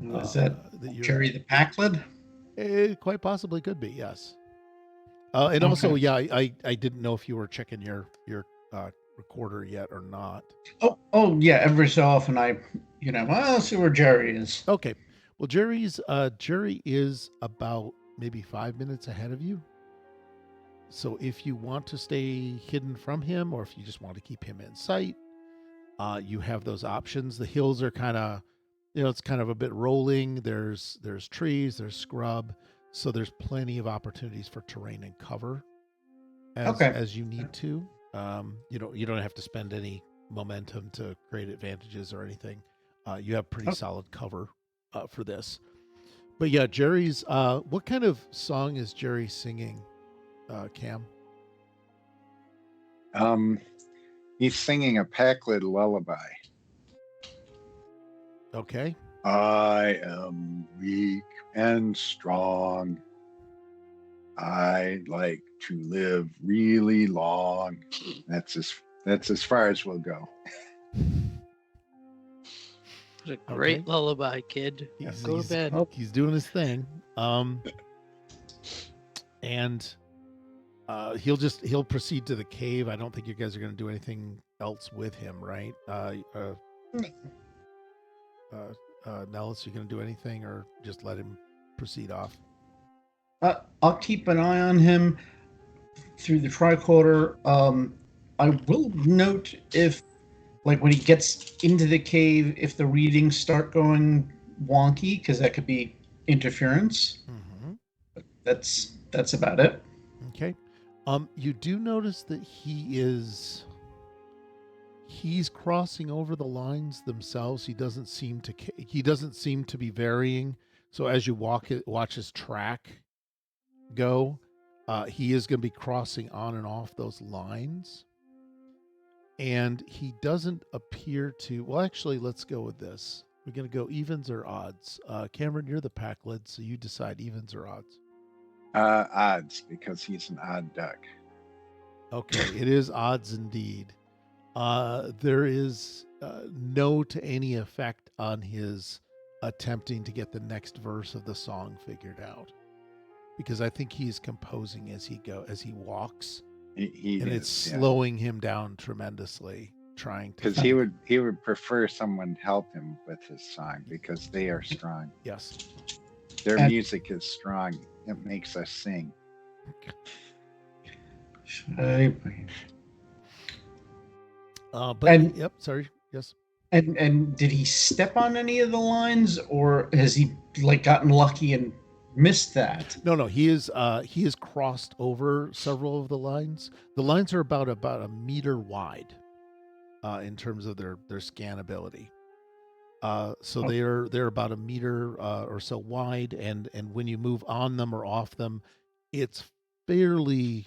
Was that
you're-
Jerry the Packlid?
It quite possibly could be, yes. And also,
Okay.
yeah, I didn't know if you were checking your recorder yet or not.
Oh yeah. Every so often I'll see where Jerry is.
Okay. Well, Jerry is about maybe 5 minutes ahead of you. So if you want to stay hidden from him, or if you just want to keep him in sight, you have those options. The hills are kind of, it's kind of a bit rolling. There's trees, there's scrub, so there's plenty of opportunities for terrain and cover as you need to. You don't have to spend any momentum to create advantages or anything. You have pretty solid cover for this. But yeah, Jerry's. What kind of song is Jerry singing, Cam?
He's singing a Packlid lullaby.
Okay.
I am weak and strong. I like to live really long. That's as far as we'll go.
What a great
Okay.
lullaby, kid. Go to bed.
He's doing his thing. And he'll proceed to the cave. I don't think you guys are going to do anything else with him, right? Nellis, you going to do anything, or just let him proceed off?
I'll keep an eye on him through the tricorder. I will note if, like, when he gets into the cave, if the readings start going wonky, because that could be interference.
Mm-hmm.
But that's about it.
Okay. You do notice that he's crossing over the lines themselves. He doesn't seem to be varying. So as you watch his track go, he is going to be crossing on and off those lines. And he doesn't appear to. Well, actually, let's go with this. We're going to go evens or odds. Cameron, you're the Packlid, so you decide evens or odds.
Odds, because he's an odd duck.
Okay, it is odds indeed. There is no to any effect on his attempting to get the next verse of the song figured out, because I think he's composing as he walks,
He
and
is,
it's
yeah.
slowing him down tremendously. trying to.
Because he would prefer someone help him with his song because they are strong.
Yes.
Their
And-
music is strong. It makes us sing.
Should I-
But
And-
yep. Sorry. Yes.
And did he step on any of the lines, or has he like gotten lucky and missed that?
No. He is crossed over several of the lines. The lines are about a meter wide, in terms of their scannability. So
Oh.
they're about a meter or so wide, and when you move on them or off them, it's fairly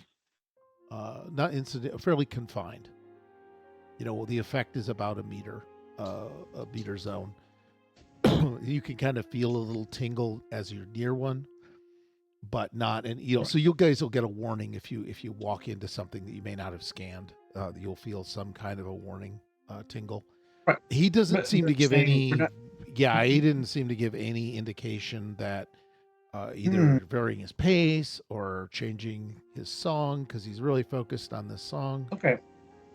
not incident, fairly confined. You know, the effect is about a meter zone. You can kind of feel a little tingle as you're near one, but not, and so you guys will get a warning if you walk into something that you may not have scanned. You'll feel some kind of a warning tingle.
Right.
He doesn't
But
seem to give
saying
any.
we're not-
Yeah, he didn't seem to give any indication that either varying his pace or changing his song, because he's really focused on this song.
Okay,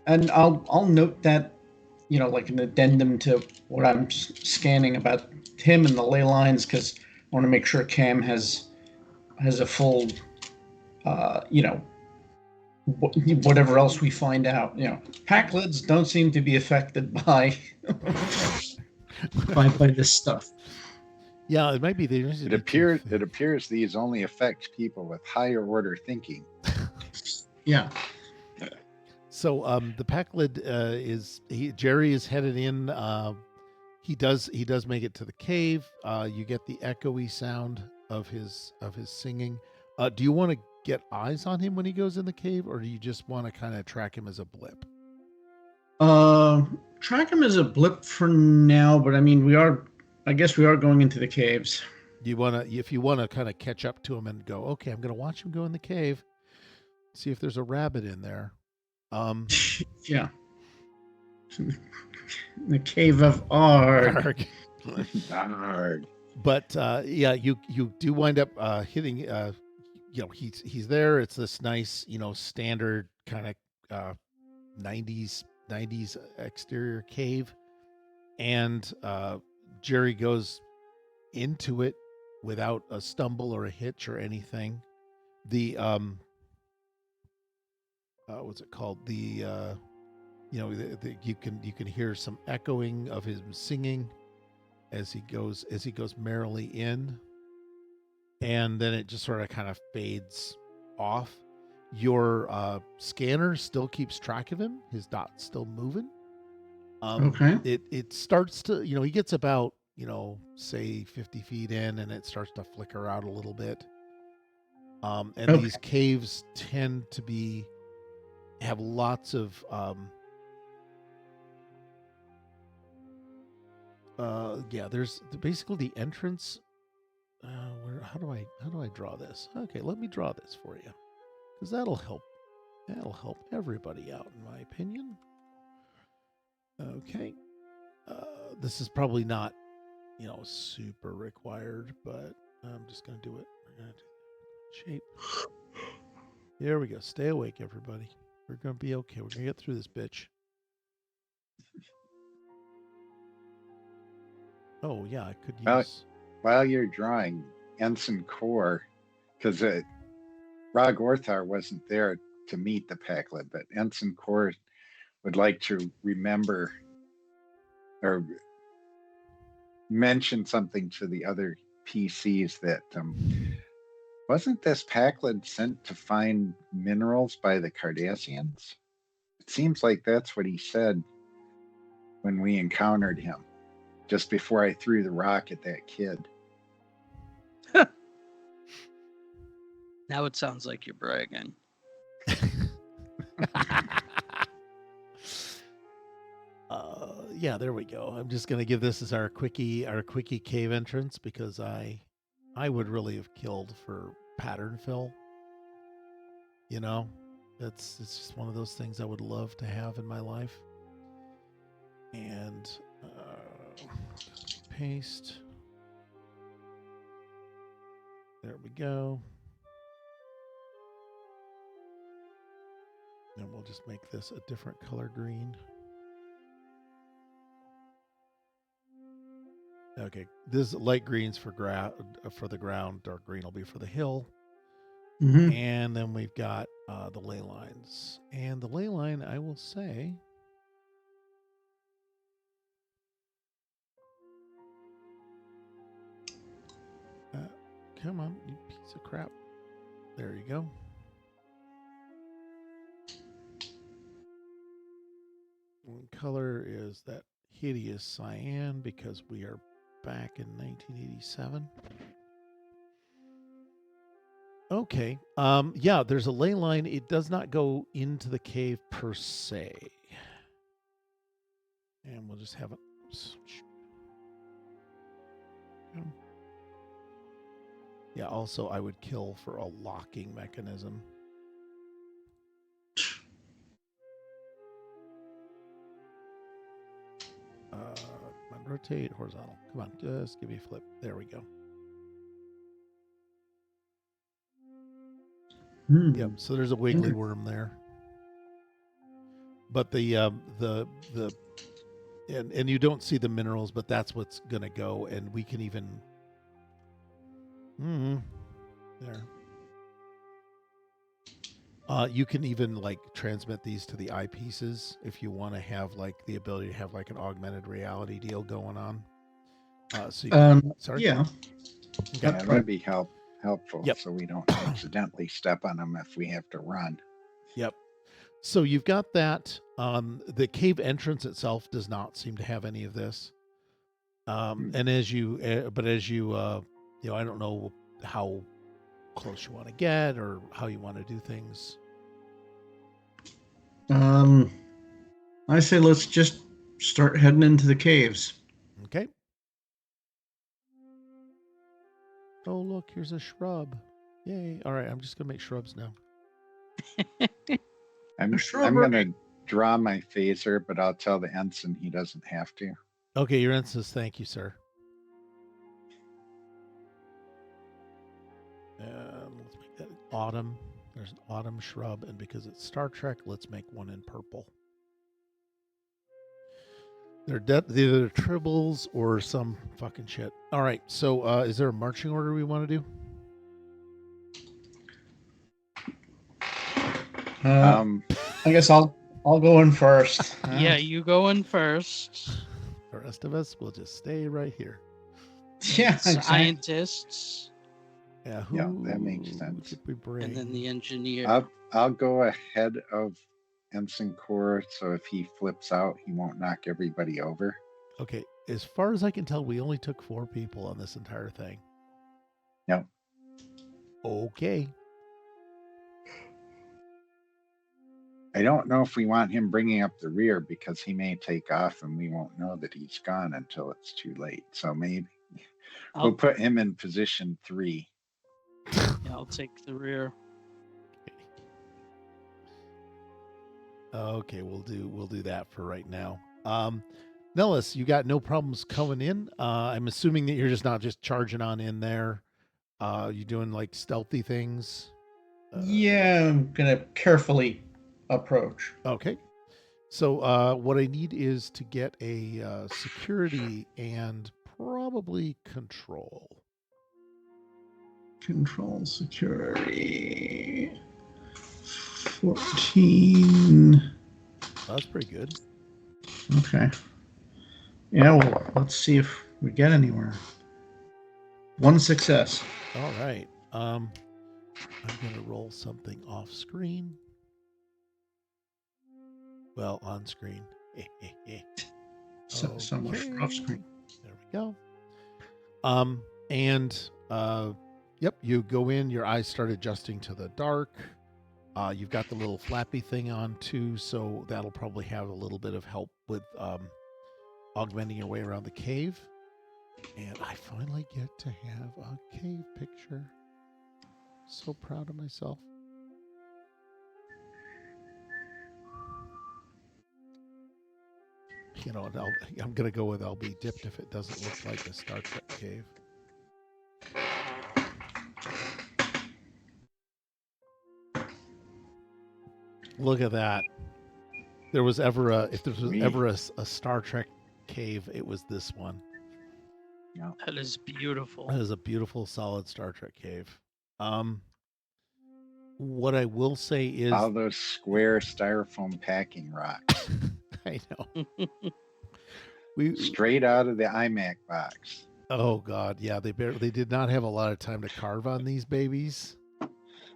and I'll note that, like an addendum to what I'm scanning about him and the ley lines, because I want to make sure Cam has a full, whatever else we find out. Pack lids don't seem to be affected by by this stuff.
Yeah, it might be.
It appears these only affect people with higher order thinking.
Yeah.
So the pack lid Jerry is headed in. He does make it to the cave. You get the echoey sound of his singing. Do you want to get eyes on him when he goes in the cave, or do you just want to kind of track him as a blip?
Track him as a blip for now, but I mean, I guess we are going into the caves.
If you want to kind of catch up to him and go, okay, I'm going to watch him go in the cave, see if there's a rabbit in there.
Yeah. The cave of Ard.
Darn.
But you do wind up hitting. He's there. It's this nice, standard kind of 90s exterior cave, and Jerry goes into it without a stumble or a hitch or anything. The what's it called? The you can hear some echoing of him singing as he goes merrily in, and then it just sort of kind of fades off. Your scanner still keeps track of him. His dot's still moving.
Okay.
It starts to, he gets about, say 50 feet in, and it starts to flicker out a little bit. And
Okay.
these caves tend to have lots of there's basically the entrance. How do I draw this? Okay, let me draw this for you, because that'll help everybody out, in my opinion. Okay, this is probably not super required, but I'm just gonna do it. We're gonna do shape. There we go. Stay awake, everybody. We're gonna be okay. We're gonna get through this bitch. Oh yeah, I could use.
While you're drawing, Ensign Core, because Rog Orthar wasn't there to meet the Packlet, but Ensign Core would like to remember or mention something to the other PCs that wasn't this Packlet sent to find minerals by the Cardassians? It seems like that's what he said when we encountered him, just before I threw the rock at that kid.
Now it sounds like you're bragging.
Yeah, there we go. I'm just gonna give this as our quickie cave entrance, because I would really have killed for pattern fill. It's just one of those things I would love to have in my life. And paste. There we go. And we'll just make this a different color green. Okay, this light green's for the ground, dark green will be for the hill.
Mm-hmm.
And then we've got the ley lines. And the ley line, I will say, come on, you piece of crap. There you go. One color is that hideous cyan because we are back in 1987. Okay. Yeah, there's a ley line. It does not go into the cave per se. And we'll just have it. Yeah, also I would kill for a locking mechanism. Come on, rotate horizontal. Come on, just give me a flip. There we go. Yep. So there's a wiggly worm there. But and you don't see the minerals, but that's what's gonna go, and we can even there. You can even like transmit these to the eyepieces if you want to have like the ability to have like an augmented reality deal going on. So you can, sorry.
Yeah.
Okay.
That would be helpful.
Yep.
So we don't accidentally step on them if we have to run.
Yep. So you've got that. The cave entrance itself does not seem to have any of this. And as you, I don't know how close you want to get or how you want to do things.
I say let's just start heading into the caves.
Okay. Oh, look, here's a shrub. Yay. All right, I'm just going to make shrubs now.
I'm going to draw my phaser, but I'll tell the ensign he doesn't have to.
Okay, your ensign says thank you, sir. Let's make that autumn. There's an autumn shrub, and because it's Star Trek, let's make one in purple. They're either tribbles or some fucking shit. All right, so is there a marching order we want to do?
I guess I'll go in first.
Yeah, you go in first.
The rest of us will just stay right here.
Yeah,
Scientists.
Yeah,
yeah, that makes sense.
Did we bring?
And then the engineer.
I'll go ahead of Ensign Core, so if he flips out, he won't knock everybody over.
Okay, as far as I can tell, we only took 4 people on this entire thing.
Yep.
Okay.
I don't know if we want him bringing up the rear because he may take off and we won't know that he's gone until it's too late. So maybe we'll put him in position 3.
Yeah, I'll take the rear.
Okay, we'll do that for right now. Nellis, you got no problems coming in. I'm assuming that you're not just charging on in there. You doing like stealthy things?
Yeah, I'm gonna carefully approach.
Okay. So what I need is to get a security and probably control.
Control security. 14.
That's pretty good.
Okay. Yeah, well, let's see if we get anywhere. 1 success.
All right. I'm going to roll something off screen. Well, on screen.
Somewhere off screen.
There we go. Yep, you go in, your eyes start adjusting to the dark. You've got the little flappy thing on too, so that'll probably have a little bit of help with augmenting your way around the cave. And I finally get to have a cave picture. So proud of myself. You know, I'm going to go with I'll be dipped if it doesn't look like a Star Trek cave. Look at that. If there was ever a Star Trek cave, it was this one.
No.
That is beautiful.
That is a beautiful, solid Star Trek cave. What I will say is,
All those square styrofoam packing rocks,
I know we.
straight out of the iMac box.
Oh God, yeah, they did not have a lot of time to carve on these babies.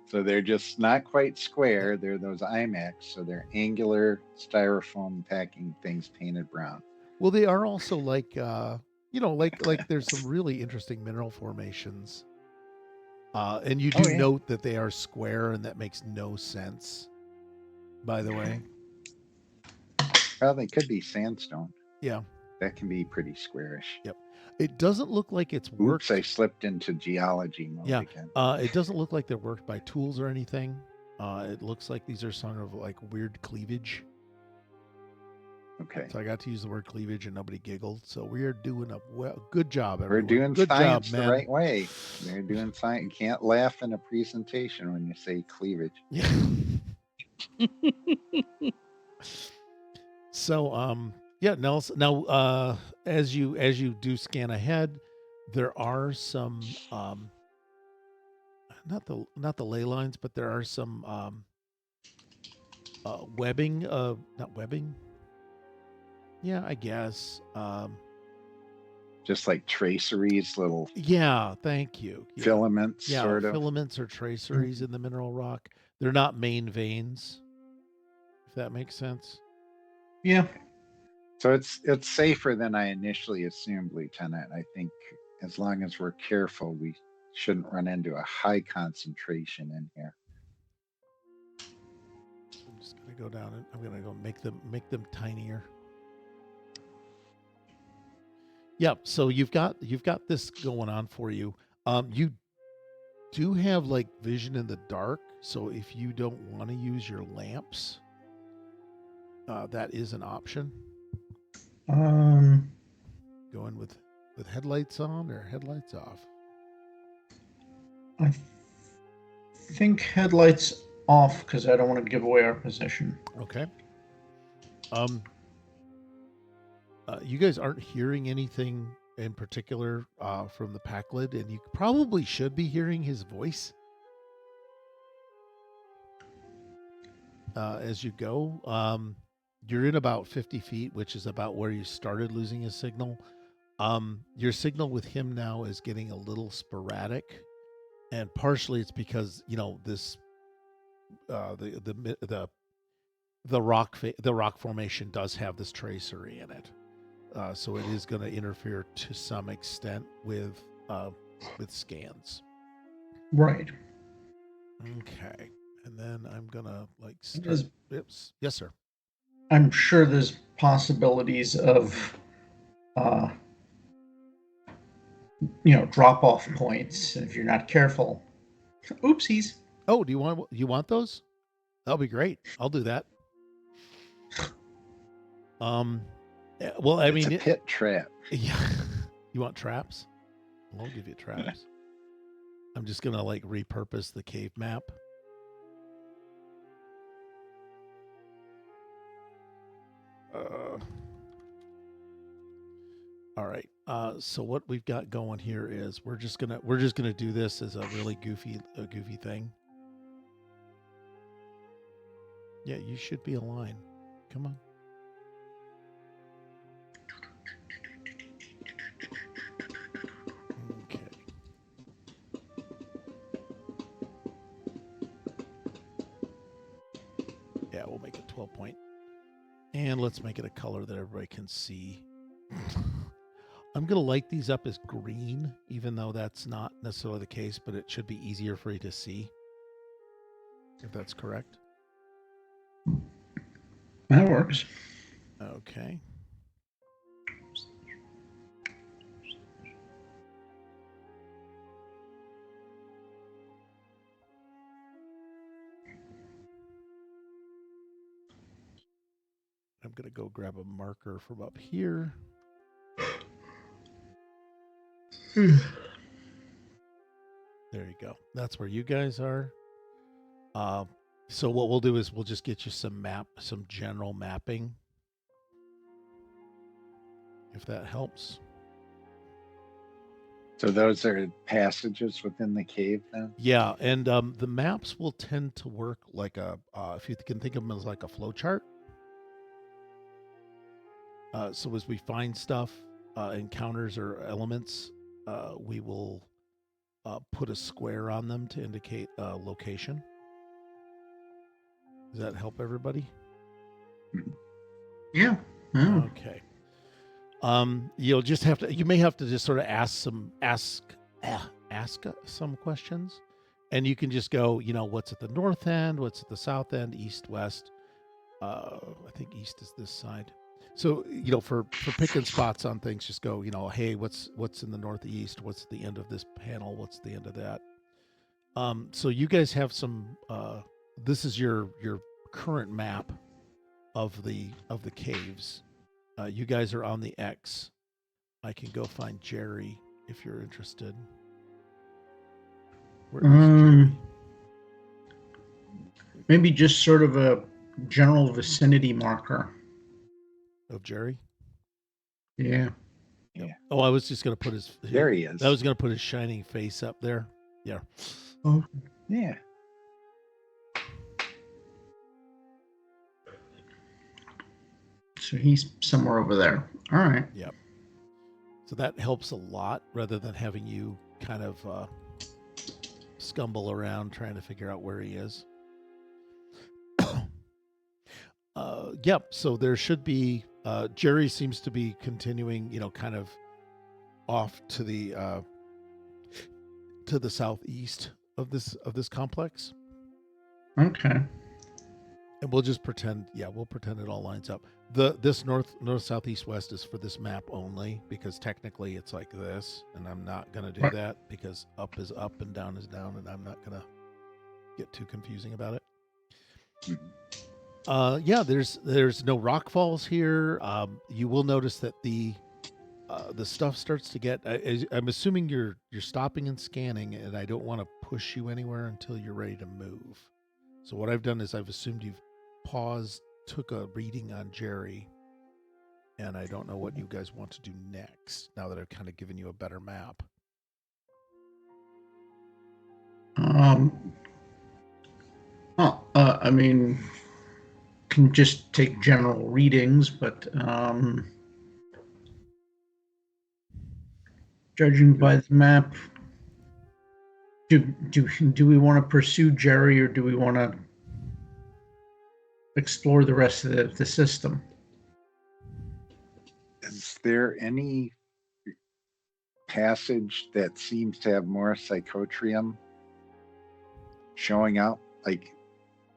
So they're just not quite square. They're those iMacs, so they're angular styrofoam packing things painted brown.
Well, they are also like, like there's some really interesting mineral formations. And you do
Oh, yeah.
note that they are square, and that makes no sense, by the way.
Well, they could be sandstone.
Yeah.
That can be pretty squarish.
Yep. It doesn't look like it's worked.
Oops, I slipped into geology mode again.
It doesn't look like they're worked by tools or anything. It looks like these are sort of like weird cleavage.
Okay.
So I got to use the word cleavage, and nobody giggled. So we are doing a good job,
We're
everyone.
doing
good
science
job,
the
man.
right way. They're doing science. You can't laugh in a presentation when you say cleavage.
Yeah. So, yeah, Nelson. Now, as you do scan ahead, there are some not the ley lines, but there are some webbing. Not webbing. Yeah, I guess.
Just like traceries, little
Yeah, thank you. Yeah.
filaments,
Yeah,
sort of.
filaments or traceries in the mineral rock. They're not main veins, if that makes sense.
Yeah.
So it's safer than I initially assumed, Lieutenant. I think as long as we're careful, we shouldn't run into a high concentration in here.
I'm just gonna go down and I'm gonna go make them tinier. Yep. So you've got this going on for you. You do have like vision in the dark, so if you don't want to use your lamps, that is an option. Going with headlights on or headlights off.
I think headlights off because I don't want to give away our position.
Okay. You guys aren't hearing anything in particular from the pack lid, and you probably should be hearing his voice as you go. You're in about 50 feet, which is about where you started losing his signal. Your signal with him now is getting a little sporadic, and partially it's because this the rock formation does have this tracery in it. So it is going to interfere to some extent with scans.
Right.
Okay. And then I'm going to
Does-
Yes, sir.
I'm sure there's possibilities of, drop off points if you're not careful. Oopsies.
Oh, do you want those? That'll be great. I'll do that. Well, I mean,
it's a pit trap.
Yeah. You want traps? I'll give you traps. I'm just going to repurpose the cave map. All right. So what we've got going here is we're just gonna do this as a really goofy thing. Yeah, you should be aligned. Come on. Okay. Yeah, we'll make it 12 point. And let's make it a color that everybody can see. I'm going to light these up as green, even though that's not necessarily the case, but it should be easier for you to see, if that's correct.
That works.
Okay. I'm going to go grab a marker from up here. There you go. That's where you guys are. So what we'll do is we'll just get you some general mapping, if that helps.
So those are passages within the cave then?
Yeah, and the maps will tend to work like a, if you can think of them as like a flow chart. So as we find stuff, encounters or elements, we will put a square on them to indicate location. Does that help everybody?
Yeah. Oh.
Okay. You'll just have to. You may have to just sort of ask some questions, and you can just go. What's at the north end? What's at the south end? East, west. I think east is this side. So for picking spots on things, just go. Hey, what's in the northeast? What's the end of this panel? What's the end of that? So you guys have some. This is your current map of the caves. You guys are on the X. I can go find Jerry if you're interested. Where is Jerry?
Maybe just sort of a general vicinity marker
of Jerry.
Yeah.
Yeah.
Oh, I was just gonna put his.
There he is.
I was gonna put his shining face up there. Yeah.
Oh.
Yeah.
So he's somewhere over there. All right.
Yep. So that helps a lot rather than having you kind of scumble around trying to figure out where he is. Yep. So there should be. Jerry seems to be continuing, kind of off to the southeast of this complex.
Okay.
And we'll just pretend, we'll pretend it all lines up. This north, south, east, west is for this map only because technically it's like this, and I'm not gonna do that because up is up and down is down, and I'm not gonna get too confusing about it. There's no rock falls here. You will notice that the stuff starts to get. I'm assuming you're stopping and scanning, and I don't want to push you anywhere until you're ready to move. So what I've done is I've assumed you've paused, took a reading on Jerry, and I don't know what you guys want to do next. Now that I've kind of given you a better map.
I mean, can just take general readings, but judging by the map, do we want to pursue Jerry, or do we want to explore the rest of the system?
Is there any passage that seems to have more psychotrium showing up? Like,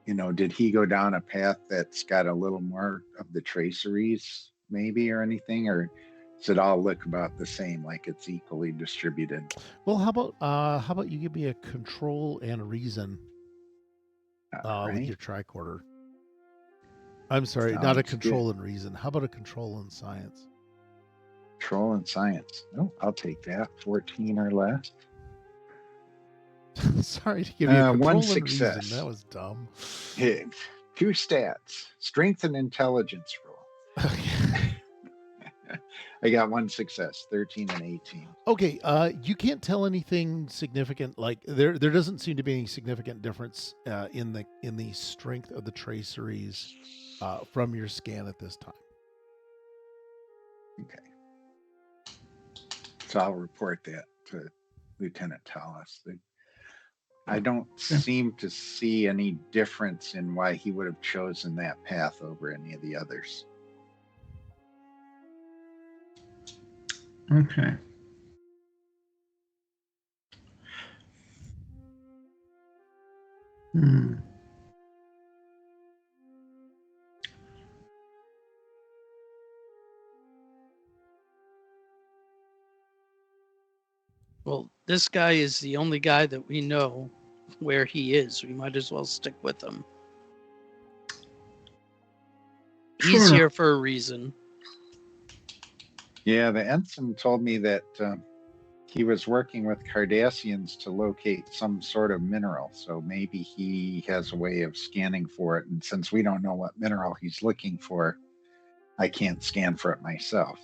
did he go down a path that's got a little more of the traceries maybe or anything? Or does it all look about the same, like it's equally distributed?
Well, how about you give me a control and a reason with your tricorder? I'm sorry, not a control and reason. How about a control and science?
Control and science. Oh, I'll take that. 14 or less.
Sorry to give you a control
one
and
success.
reason. That was dumb.
Yeah, 2 stats. Strength and intelligence roll.
Okay.
I got 1 success. 13 and 18.
Okay. You can't tell anything significant. Like there doesn't seem to be any significant difference in the strength of the traceries from your scan at this time.
Okay. So I'll report that to Lieutenant Tallas. I don't seem to see any difference in why he would have chosen that path over any of the others.
Okay.
Well, this guy is the only guy that we know where he is. We might as well stick with him. He's
Sure.
here for a reason.
Yeah, the ensign told me that he was working with Cardassians to locate some sort of mineral. So maybe he has a way of scanning for it. And since we don't know what mineral he's looking for, I can't scan for it myself.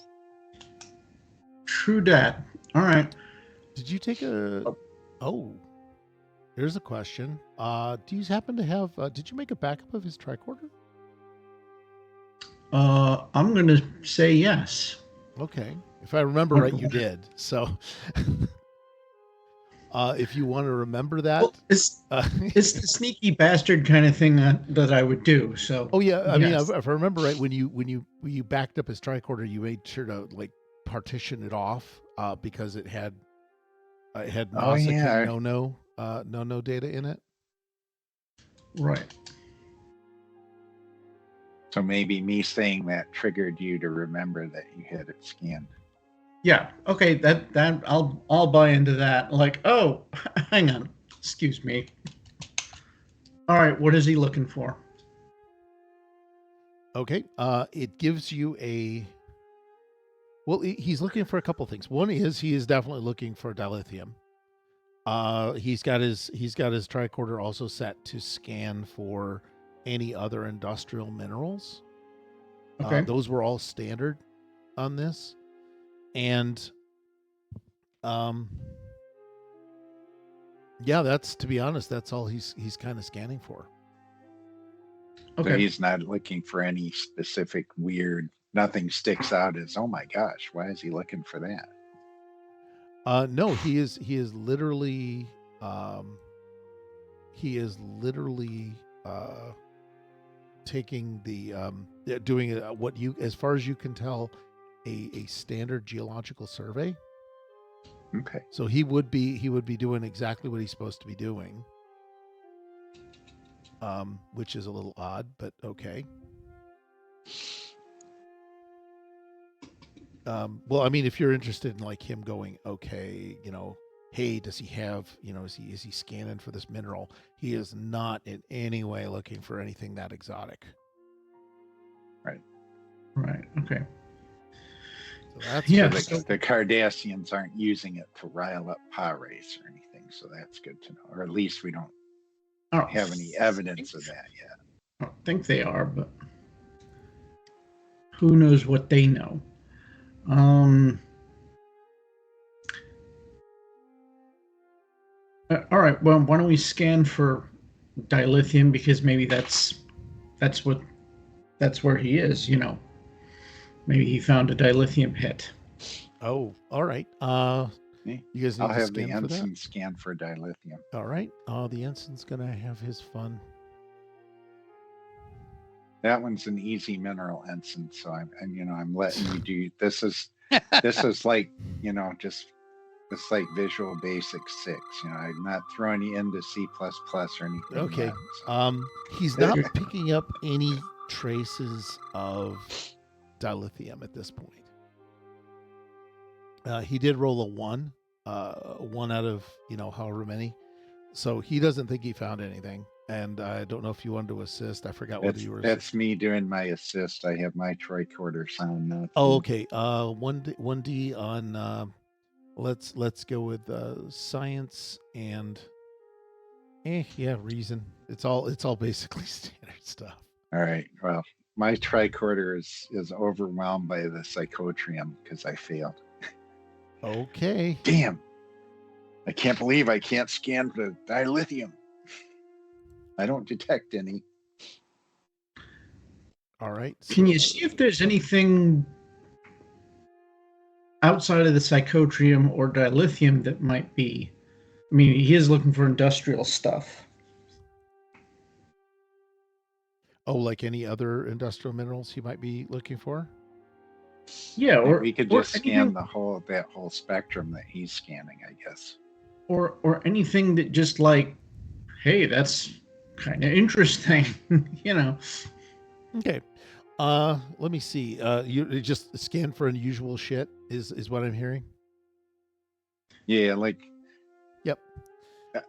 True that. All right.
Did you take a? Oh, here's a question. Do you happen to have? Did you make a backup of his tricorder?
I'm going to say yes.
Okay, if I remember right, you did. So, if you want to remember that,
Well, it's the sneaky bastard kind of thing that I would do. So.
oh yeah, I mean,
yes.
if I remember right, when you backed up his tricorder, you made sure to like partition it off because it had
Oh, yeah.
no data in it.
Right.
So maybe me saying that triggered you to remember that you had it scanned.
Yeah. Okay. That I'll buy into that. Like, oh, hang on. Excuse me. All right. What is he looking for?
Okay. It gives you a. Well, he's looking for a couple things. One is he is definitely looking for dilithium. He's got his tricorder also set to scan for any other industrial minerals.
Okay.
Those were all standard on this, and yeah, that's, to be honest, that's all he's kind of scanning for.
Okay.
So he's not looking for any specific weird. Nothing sticks out as, oh my gosh, why is he looking for that?
No, he is literally taking the doing what you, as far as you can tell, a standard geological survey.
Okay.
So he would be doing exactly what he's supposed to be doing, which is a little odd, but okay. Well, I mean, if you're interested in like him going, okay, hey, does he have, is he scanning for this mineral? He is not in any way looking for anything that exotic.
Right.
Okay.
So that's
the Cardassians aren't using it to rile up power race or anything, so that's good to know. Or at least we don't have any evidence of that yet.
I don't think they are, but who knows what they know. All right. Well, why don't we scan for dilithium, because maybe that's where he is. Maybe he found a dilithium hit.
Oh, all right. You guys need
I'll
to
have the
scan for that?
ensign scan for dilithium.
All right. The ensign's gonna have his fun.
That one's an easy mineral, ensign. So I'm letting you do. This is like it's like Visual Basic 6. I'm not throwing you into C++ or anything.
Okay.
Yet, so.
He's not picking up any traces of dilithium at this point. He did roll a 1 out of however many, so he doesn't think he found anything. And I don't know if you wanted to assist. I forgot whether you were.
That's me doing my assist. I have my tricorder sound now.
Oh, okay. 1D on. Let's go with science and. Reason. It's all basically standard stuff.
All right. Well, my tricorder is overwhelmed by the psychotrium because I failed.
Okay.
Damn. I can't believe I can't scan for dilithium. I don't detect any.
All right.
Can you see if there's anything outside of the psychotrium or dilithium that might be? I mean, he is looking for industrial stuff.
Oh, like any other industrial minerals he might be looking for?
Yeah, or
we could just scan that whole spectrum that he's scanning, I guess.
Or anything that just like, hey, that's kind of interesting,
Okay. Let me see. You just scan for unusual shit is what I'm hearing.
Yeah, like.
Yep.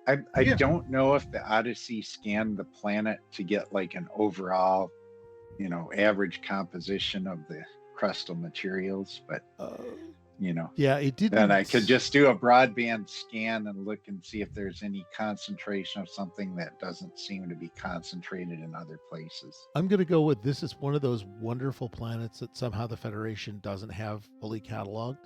I don't know if the Odyssey scanned the planet to get like an overall, average composition of the crustal materials, but
yeah, it did.
Then I could just do a broadband scan and look and see if there's any concentration of something that doesn't seem to be concentrated in other places.
I'm going to go with, this is one of those wonderful planets that somehow the Federation doesn't have fully cataloged.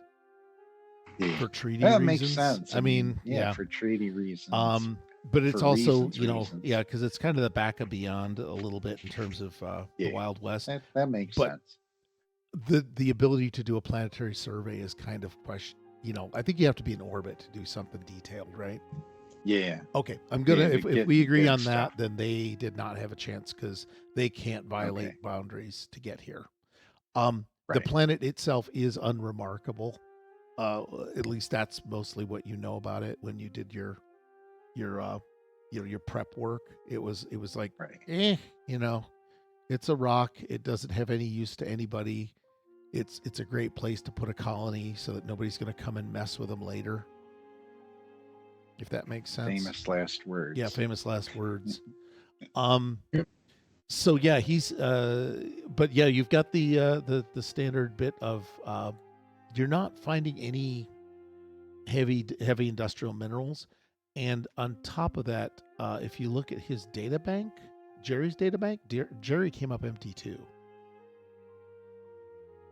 Yeah.
for treaty
That
reasons.
makes sense.
I mean, yeah.
for treaty reasons.
But it's
for
also,
reasons.
yeah, because it's kind of the back of beyond a little bit in terms of the Wild West.
That makes
But
sense.
the ability to do a planetary survey is kind of question. I think you have to be in orbit to do something detailed, right?
Yeah.
Okay, I'm gonna.
Yeah,
if we agree on
stuff.
that, then they did not have a chance because they can't violate boundaries to get here. The
Right.
planet itself is unremarkable. At least that's mostly what you know about it when you did your prep work. It was like,
Right.
it's a rock. It doesn't have any use to anybody. It's a great place to put a colony so that nobody's going to come and mess with them later. If that makes sense.
Famous last words.
Yeah, famous last words.
Yep.
So yeah, he's but yeah, you've got the standard bit of you're not finding any heavy industrial minerals, and on top of that, if you look at his data bank, Jerry's data bank, Jerry came up empty too.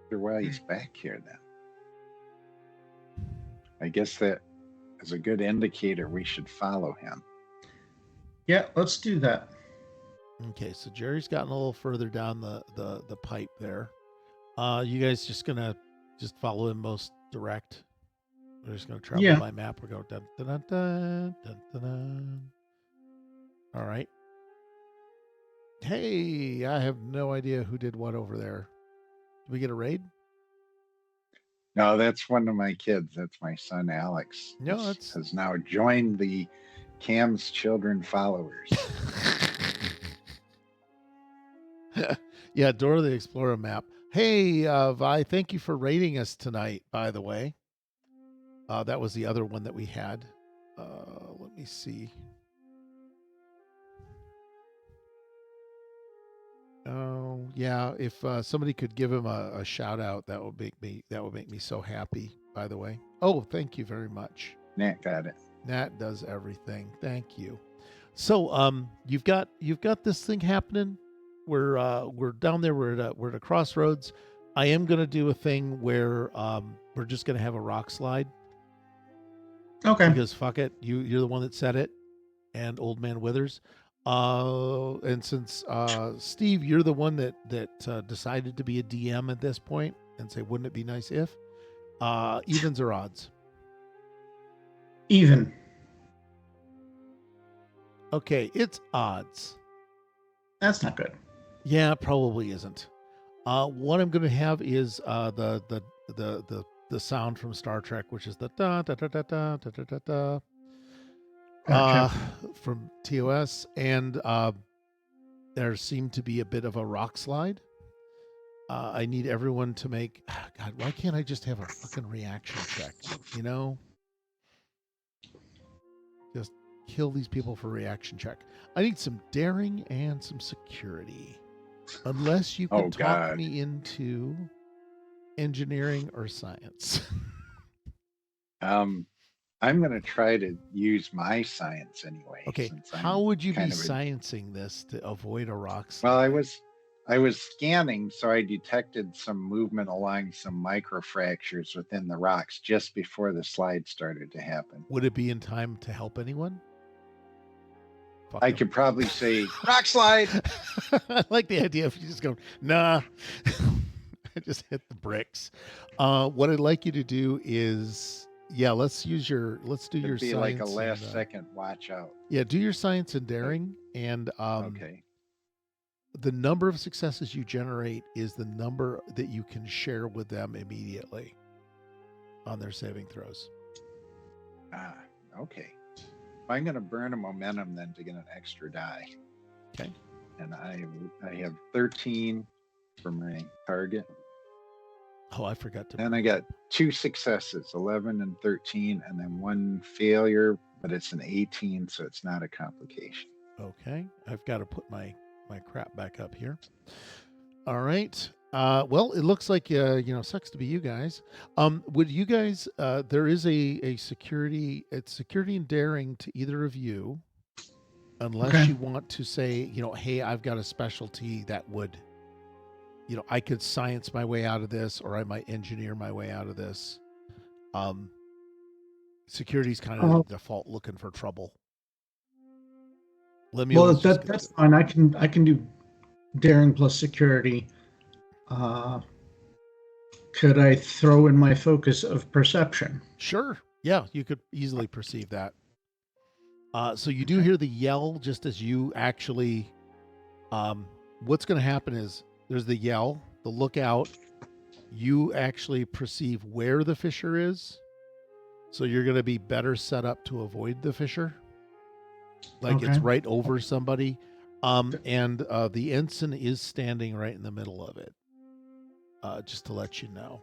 Why he's back here then? I guess that is a good indicator we should follow him.
Yeah, let's do that.
Okay, so Jerry's gotten a little further down the pipe there. You guys just follow him most direct. We're just gonna travel by map. We're going dun dun dun dun dun dun dun. All right. Hey, I have no idea who did what over there. Did we get a raid?
No, that's one of my kids. That's my son Alex.
No,
has now joined the Cam's Children followers.
Yeah, Dora the Explorer map. Hey, Vi, thank you for raiding us tonight, by the way. That was the other one that we had. Let me see. Oh, yeah, if somebody could give him a shout out, that would make me so happy, by the way. Oh, thank you very much.
Nat got it.
Nat does everything. Thank you. So, you've got this thing happening. We're down there. We're at a crossroads. I am going to do a thing where we're just going to have a rock slide.
Okay.
Because fuck it, you're the one that said it, and Old Man Withers. And since Steve, you're the one that decided to be a DM at this point and say, wouldn't it be nice if evens or odds?
Even. Okay,
it's odds.
That's not good.
Yeah, probably isn't. What I'm going to have is the sound from Star Trek, which is the da da da da da da da da da.
Gotcha.
From TOS, and there seemed to be a bit of a rock slide. I need everyone to make. God, why can't I just have a fucking reaction check? Just kill these people for reaction check. I need some daring and some security. Unless you can talk me into engineering or science.
I'm going to try to use my science anyway.
Okay, how would you be sciencing this to avoid a rock slide?
Well, I was scanning, so I detected some movement along some microfractures within the rocks just before the slide started to happen.
Would it be in time to help anyone?
I could probably say, rock slide!
I like the idea of you just going, nah. I just hit the bricks. What I'd like you to do is... Yeah, let's do your science.
Like a last second watch out.
Yeah, do your science and daring, and
okay.
The number of successes you generate is the number that you can share with them immediately on their saving throws.
Okay. I'm going to burn a momentum then to get an extra die.
Okay.
And I have 13 for my target.
Oh, I forgot to.
And I got 2 successes, 11 and 13, and then 1 failure, but it's an 18, so it's not a complication.
Okay. I've got to put my crap back up here. All right. Well, it looks like, sucks to be you guys. Would you guys, there is a security, it's security and daring to either of you, unless you want to say, hey, I've got a specialty that would, I could science my way out of this, or I might engineer my way out of this. Security's kind of the default looking for trouble.
Well, that's fine. I can do daring plus security. Could I throw in my focus of perception?
Sure. Yeah, you could easily perceive that. So you do hear the yell just as you actually. What's going to happen is there's the yell, the lookout. You actually perceive where the fissure is, so you're going to be better set up to avoid the fissure. Like it's right over somebody. And the ensign is standing right in the middle of it. Just to let you know.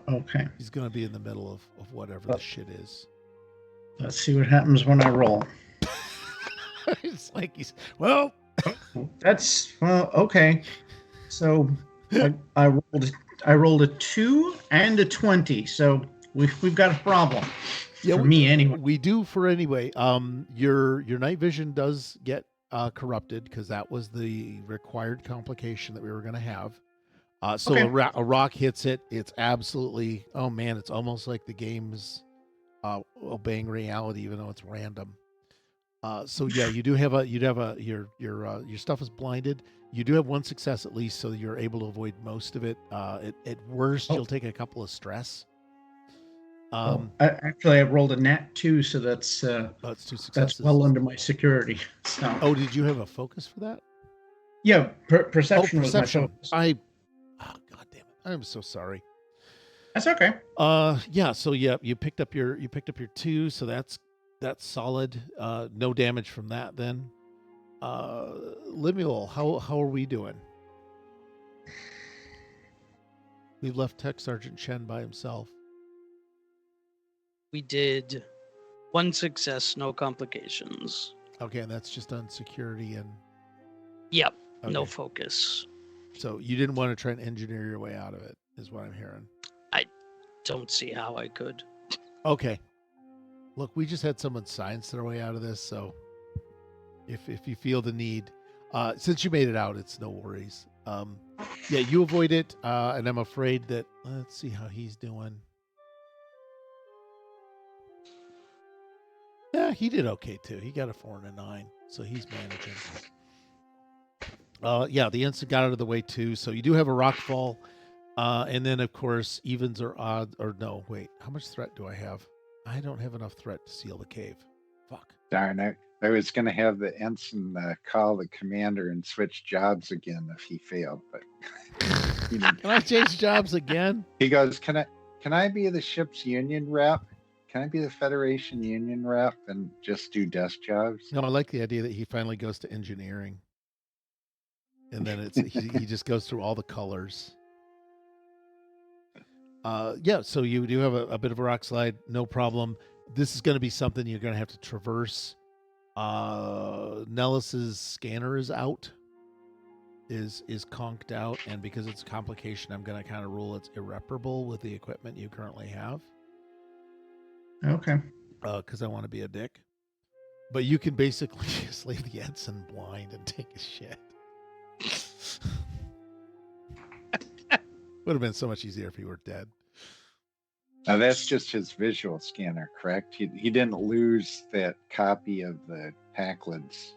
Okay.
He's going to be in the middle of whatever the shit is.
Let's see what happens when I roll.
It's like
That's okay. So I rolled a 2 and a 20. So we've got a problem.
Yeah,
for me anyway.
We do for anyway. Your night vision does get corrupted because that was the required complication that we were going to have. So a rock hits it. It's absolutely, oh man, it's almost like the game's obeying reality, even though it's random. So yeah, your stuff is blinded. You do have one success at least, so you're able to avoid most of it. At worst, you'll take a couple of stress.
Actually, I rolled a nat 2, so that's 2 successes. That's well under my security. So.
Oh, did you have a focus for that?
Yeah, perception was my focus.
Oh, God damn it! I'm so sorry.
That's okay.
Yeah. So yeah, you picked up your 2, so that's solid. No damage from that then. Lemuel, how are we doing? We've left Tech Sergeant Chen by himself.
We did 1 success, no complications.
Okay, and that's just on security and.
Yep.
Okay.
No focus.
So you didn't want to try and engineer your way out of it, is what I'm hearing.
I don't see how I could.
Okay. Look, we just had someone science their way out of this, so if you feel the need, since you made it out, it's no worries. Yeah, you avoid it, and I'm afraid that, let's see how he's doing. Yeah, he did okay too. He got a 4 and a 9, so he's managing. Yeah, the ensign got out of the way too, so you do have a rock fall. And then, of course, evens or odds, or no, wait, how much threat do I have? I don't have enough threat to seal the cave. Fuck.
Darn it. I was going to have the ensign call the commander and switch jobs again if he failed, but
Can I change jobs again?
He goes, can I be the ship's union rep? Can I be the Federation union rep and just do desk jobs?
No, I like the idea that he finally goes to engineering. And then he just goes through all the colors. Yeah, so you do have a bit of a rock slide, no problem. This is going to be something you're going to have to traverse. Nellis's scanner is out, is conked out, and because it's a complication, I'm going to kind of rule it's irreparable with the equipment you currently have.
Okay.
Because I want to be a dick. But you can basically just leave the ensign blind and take a shit. Would have been so much easier if he were dead.
Now that's just his visual scanner, correct? He didn't lose that copy of the Packlin's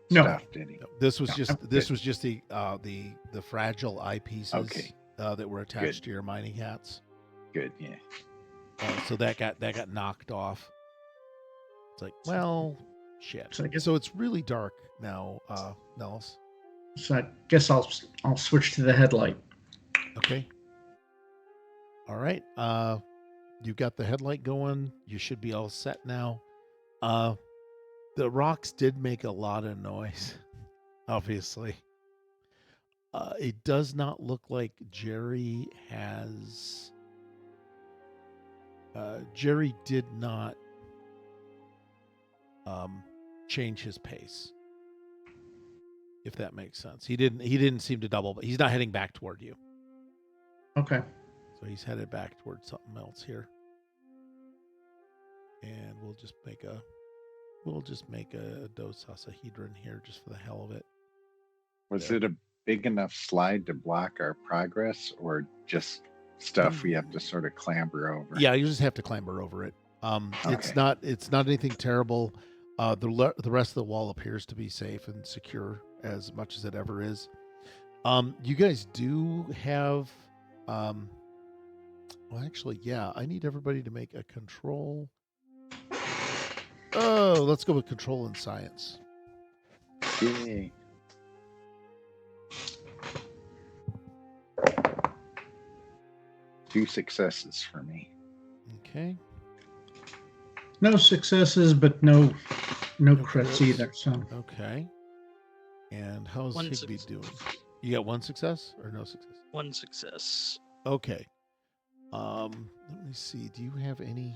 stuff, did he?
No, this was just the fragile eyepieces that were attached to your mining hats.
Good, yeah.
So that got knocked off. It's like, well, shit. So it's really dark now, Nellis.
So I guess I'll switch to the headlight.
Okay. All right. You got the headlight going. You should be all set now. The rocks did make a lot of noise, obviously. It does not look like Jer'RRy has... Jer'RRy did not change his pace, if that makes sense. He didn't seem to double, but he's not heading back toward you.
Okay.
So he's headed back towards something else here. And we'll just make a dosahedron here just for the hell of it.
Was it a big enough slide to block our progress, or just stuff we have to sort of clamber over?
Yeah, you just have to clamber over it. It's not anything terrible. The rest of the wall appears to be safe and secure as much as it ever is. You guys do have, well, actually, yeah, I need everybody to make a control. Oh, let's go with control and science.
Yay. Two successes for me.
Okay.
No successes, but no crits either. So
Okay. And how's
One
Higbee
success.
doing? You got one success or no success?
One success.
Okay. Let me see. Do you have any?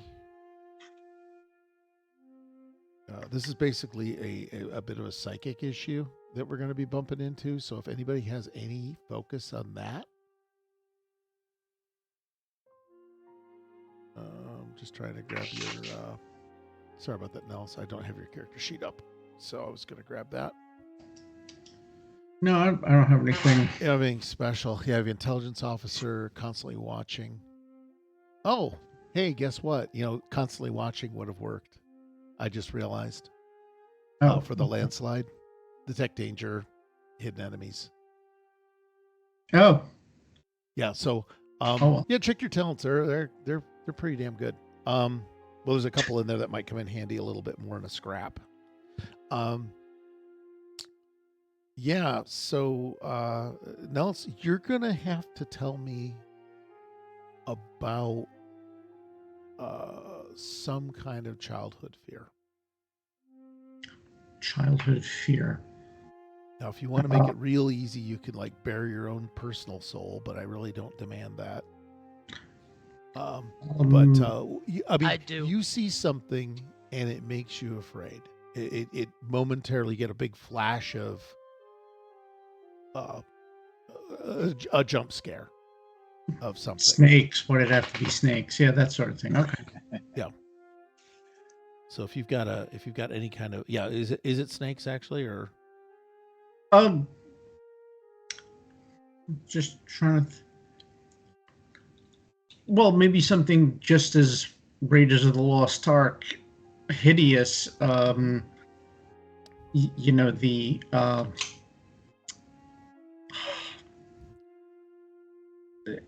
This is basically a bit of a psychic issue that we're going to be bumping into. So if anybody has any focus on that, just trying to grab your. Sorry about that, Nels. I don't have your character sheet up, so I was going to grab that.
no, I don't have anything.
You have anything special? You have intelligence officer constantly watching. Oh, hey, guess what? Constantly watching would have worked. I just realized. For the landslide, detect danger, hidden enemies.
Oh,
Yeah. So,
well.
yeah, check your talents. They're pretty damn good. Well, there's a couple in there that might come in handy a little bit more in a scrap. Yeah. So, Nels, you're gonna have to tell me about some kind of childhood fear.
Childhood fear.
Now, if you want to make it real easy, you can like bare your own personal soul, but I really don't demand that. I mean,
I do.
You see something and it makes you afraid. It momentarily get a big flash of a jump scare of something.
Snakes. Would it have to be snakes? Yeah, that sort of thing. Okay.
Yeah. So if you've got any kind of is it snakes actually or
just trying to. Well, maybe something just as Raiders of the Lost Ark hideous.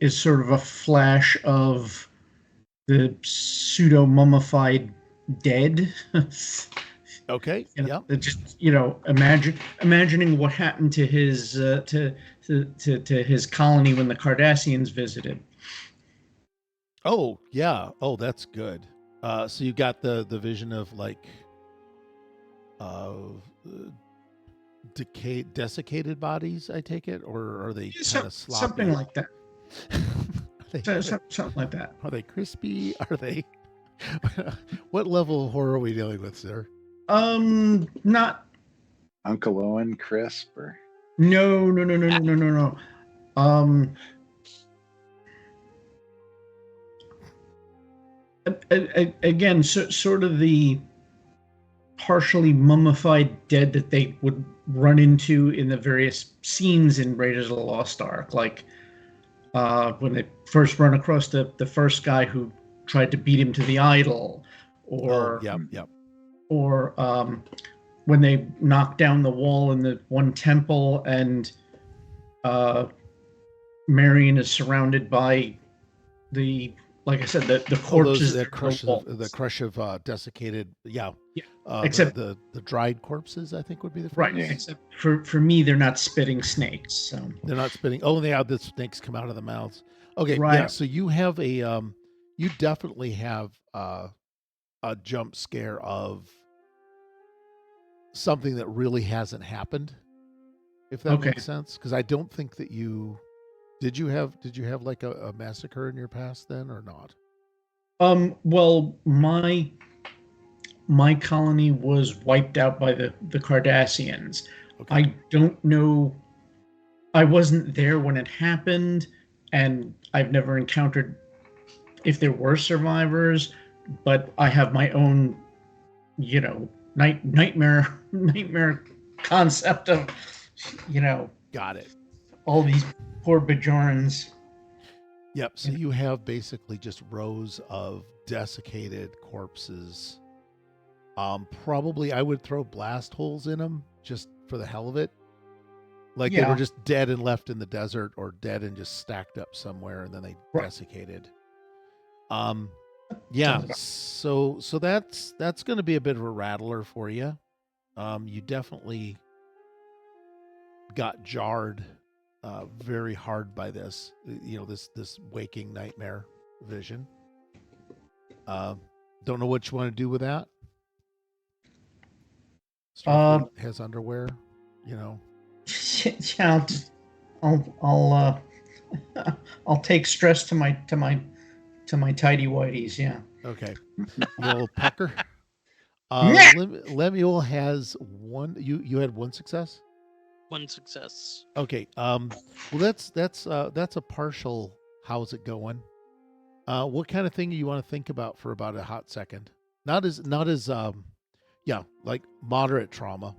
Is sort of a flash of the pseudo mummified dead.
okay? Yeah.
Just imagining what happened to his to his colony when the Cardassians visited.
Oh yeah. Oh, that's good. So you got the vision of like desiccated bodies, I take it, or are they kind of sloppy?
Something like that. Something like that.
Are they crispy? Are they? What level of horror are we dealing with, sir?
Not.
Uncle Owen crisp or?
No. Again, sort of the partially mummified dead that they would run into in the various scenes in Raiders of the Lost Ark, like when they first run across the first guy who tried to beat him to the idol, or or when they knock down the wall in the one temple and Marion is surrounded by the, like I said, the corpses.
The crush of desiccated,
except
the dried corpses, I think would be the phrase.
right. Except for me, they're not spitting snakes. So
they're not spitting. Oh, the snakes come out of the mouths. Okay,
right.
Yeah. So you have you definitely have a jump scare of something that really hasn't happened, if that makes sense. Because I don't think that you. Did you have like a massacre in your past then or not?
Well, my colony was wiped out by the Cardassians.
Okay.
I don't know. I wasn't there when it happened, and I've never encountered if there were survivors, but I have my own, nightmare concept of,
Got it.
all these poor Bajorans.
Yep. So you have basically just rows of desiccated corpses. Probably I would throw blast holes in them just for the hell of it. Like they
Yeah.
were just dead and left in the desert, or dead and just stacked up somewhere, and then they
Right.
desiccated. Yeah. So that's going to be a bit of a rattler for you. You definitely got jarred very hard by this. This waking nightmare vision. Don't know what you want to do with that. Starfleet has underwear,
Yeah, I'll take stress to my tidy whities. Yeah.
Okay. You'll pucker.
Yeah.
Lemuel has one. You had one success.
One success.
Okay. Well, that's a partial. How's it going? What kind of thing do you want to think about for about a hot second? Not as like moderate trauma.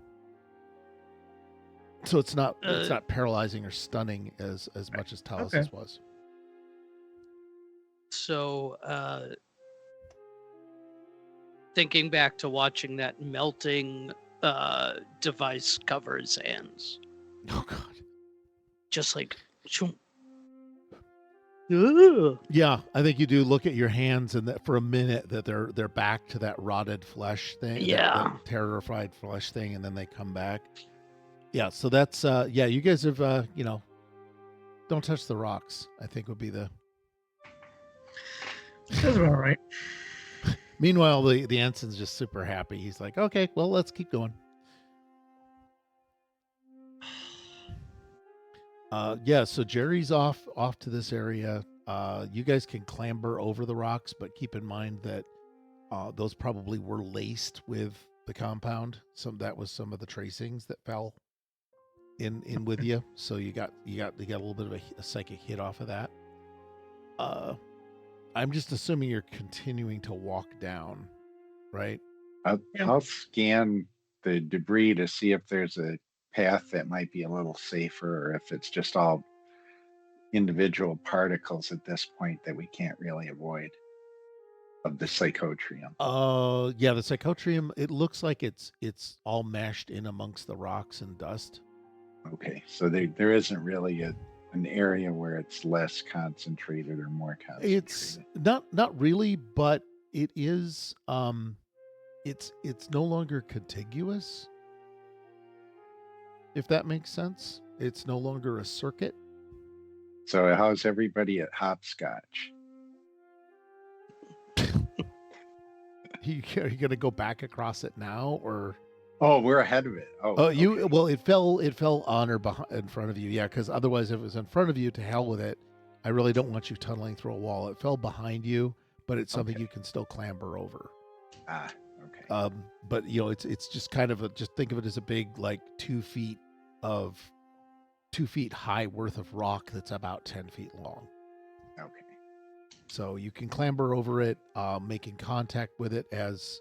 So it's not paralyzing or stunning as much as Tallas was.
So, thinking back to watching that melting device cover his hands.
Oh God.
Just like, shoom. Ugh.
Yeah, I think you do look at your hands, and that for a minute that they're back to that rotted flesh thing, that terrified flesh thing, and then they come back. Yeah, so that's you guys have don't touch the rocks, I think would be the.
That's about right.
Meanwhile, the ensign's just super happy. He's like, okay, well, let's keep going. So Jerry's off to this area. You guys can clamber over the rocks, but keep in mind that those probably were laced with the compound. That was some of the tracings that fell in with you. So you got a little bit of a psychic hit off of that. I'm just assuming you're continuing to walk down, right?
I'll scan the debris to see if there's a path that might be a little safer, or if it's just all individual particles at this point that we can't really avoid of the psychotrium.
Yeah, the psychotrium, it looks like it's all mashed in amongst the rocks and dust.
Okay, so there isn't really an area where it's less concentrated or more concentrated.
It's not really, but it is it's no longer contiguous, if that makes sense. It's no longer a circuit.
So how's everybody at hopscotch?
Are you going to go back across it now, or?
Oh, we're ahead of it. Okay.
Well, it fell on or in front of you. Yeah, because otherwise, if it was in front of you, to hell with it. I really don't want you tunneling through a wall. It fell behind you, but it's something you can still clamber over.
Okay.
But it's just kind of just think of it as a big 2 feet high worth of rock that's about 10 feet long.
Okay.
So you can clamber over it, making contact with it as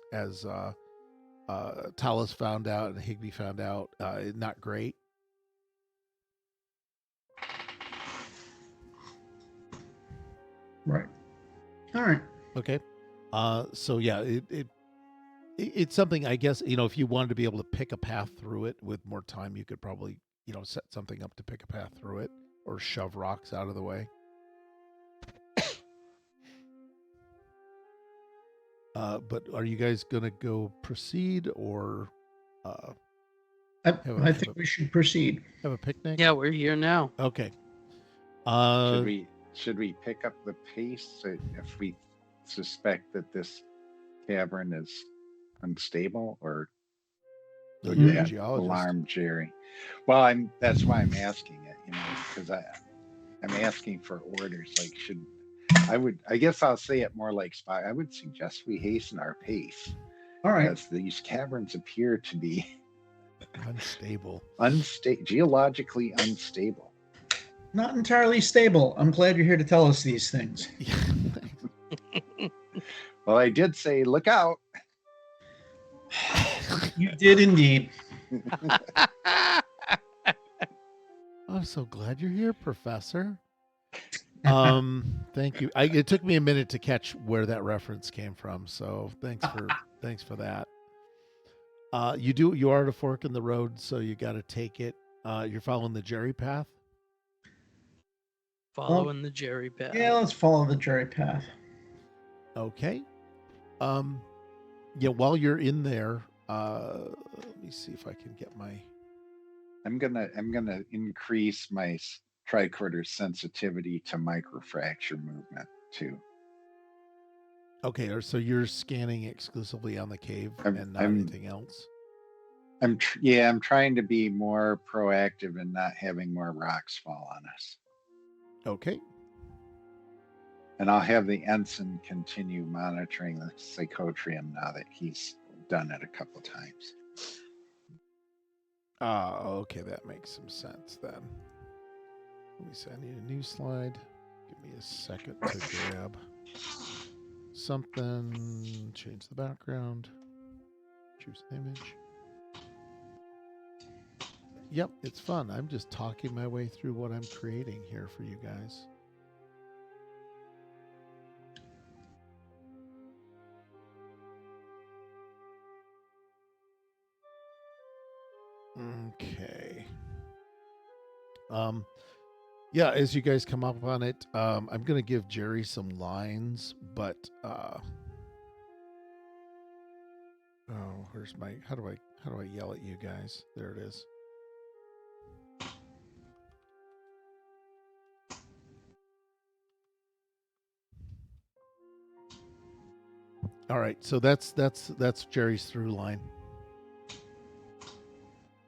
Tallas found out and Higbee found out. Not great.
Right. All right.
Okay. So yeah, it's something, I guess, if you wanted to be able to pick a path through it with more time, you could probably, set something up to pick a path through it or shove rocks out of the way. But are you guys going to go proceed, or
I think we should proceed.
have a picnic?
Yeah, we're here now.
Okay.
Should we pick up the pace if we suspect that this cavern is unstable, or would
You're a
that
geologist.
alarm Jerry? Well, that's why I'm asking it, because I'm asking for orders. I guess I'll say it more like Spy. I would suggest we hasten our pace.
All right.
As these caverns appear to be
Unstable.
Geologically unstable.
Not entirely stable. I'm glad you're here to tell us these things.
Well, I did say, look out.
You did indeed.
I'm so glad you're here, Professor. Thank you. It took me a minute to catch where that reference came from, so thanks for that. You are at a fork in the road, so you got to take it. You're following the Jer'RRy path.
Following the Jer'RRy path.
Yeah, let's follow the Jer'RRy path.
Okay. Yeah. While you're in there, let me see if I can get my.
I'm gonna increase my tricorder sensitivity to microfracture movement too.
Okay, so you're scanning exclusively on the cave and not
I'm-
anything else.
I'm trying to be more proactive and not having more rocks fall on us.
Okay.
And I'll have the ensign continue monitoring the psychotrium now that he's done it a couple times.
Okay, that makes some sense then. Let me see. I need a new slide. Give me a second to grab something. Change the background. Choose image. Yep, it's fun. I'm just talking my way through what I'm creating here for you guys. Okay. Yeah, as you guys come up on it, I'm gonna give Jer'RRy some lines, but where's my how do I yell at you guys? There it is. All right, so that's Jerry's through line.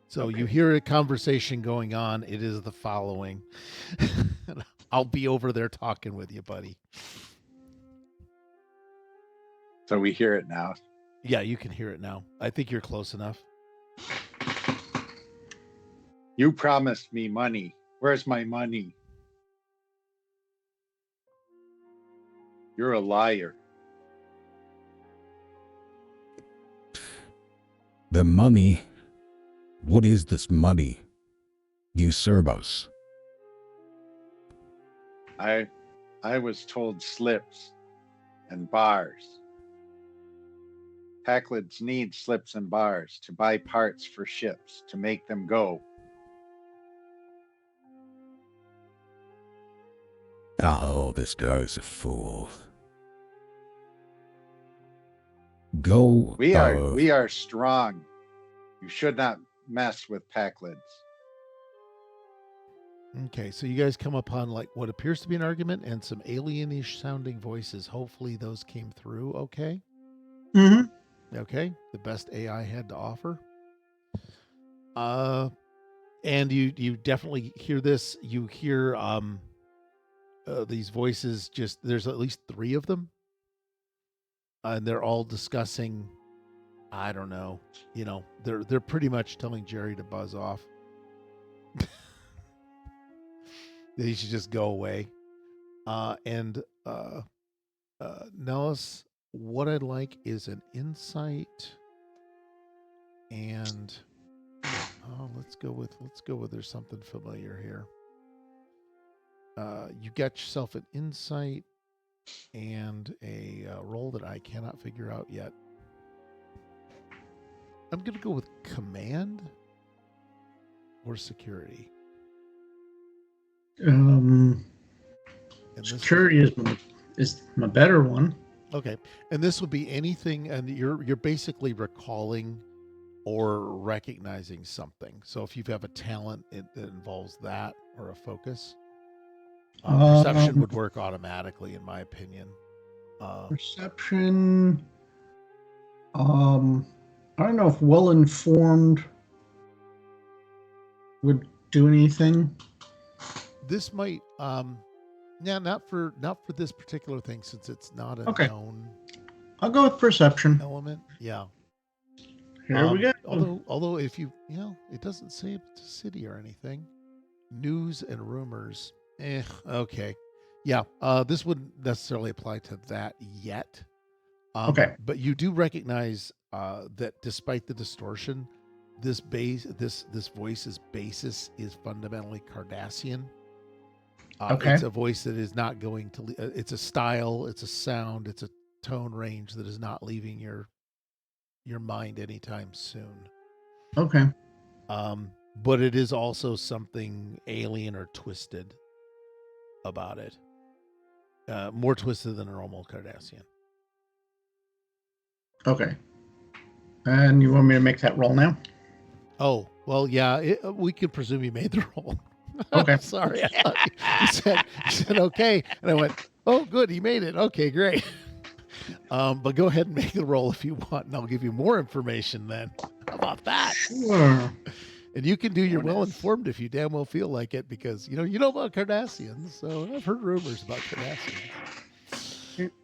So
Okay.
you hear a conversation going on. It is the following. I'll be over there talking with you, buddy.
So we hear it now.
Yeah, you can hear it now. I think you're close enough.
You promised me money. Where's my money? You're a liar.
The money? What is this money? You serve us.
I was told slips and bars. Packlids need slips and bars to buy parts for ships to make them go.
Oh, this guy's a fool. Go.
We are strong. You should not mess with Packlids.
Okay, so you guys come upon like what appears to be an argument and some alienish sounding voices. Hopefully those came through okay.
Mm-hmm.
Okay, the best AI had to offer. And you definitely hear this. You hear these voices. Just there's at least 3 of them, and they're all discussing. I don't know. You know, they're pretty much telling Jer'RRy to buzz off. That he should just go away. Nellis, what I'd like is an insight, and let's go with there's something familiar here. You got yourself an insight and a roll that I cannot figure out yet. I'm gonna go with command or security. And this
Security is my better one.
Okay, and this would be anything, and you're basically recalling or recognizing something. So if you have a talent that involves that or a focus, perception would work automatically, in my opinion.
Perception. I don't know if well informed would do anything.
This might, not for this particular thing, since it's not a
Okay.
known
I'll go with perception.
element. Yeah.
Here we go.
Although if you it doesn't say if it's a city or anything. News and rumors. Okay. Yeah. This wouldn't necessarily apply to that yet.
Okay.
But you do recognize that despite the distortion, this voice's basis is fundamentally Cardassian.
Okay.
It's a voice that is not going to. It's a style. It's a sound. It's a tone range that is not leaving your mind anytime soon.
Okay.
But it is also something alien or twisted about it. More twisted than a normal Cardassian.
Okay. And you want me to make that roll now?
Oh, well, yeah, we can presume you made the roll.
Okay.
Sorry. I thought you said okay. And I went, oh, good. He made it. Okay, great. But go ahead and make the roll if you want, and I'll give you more information then. How about that?
Sure.
And you can do your well-informed if you damn well feel like it, because, you know about Cardassians. So I've heard rumors about Cardassians.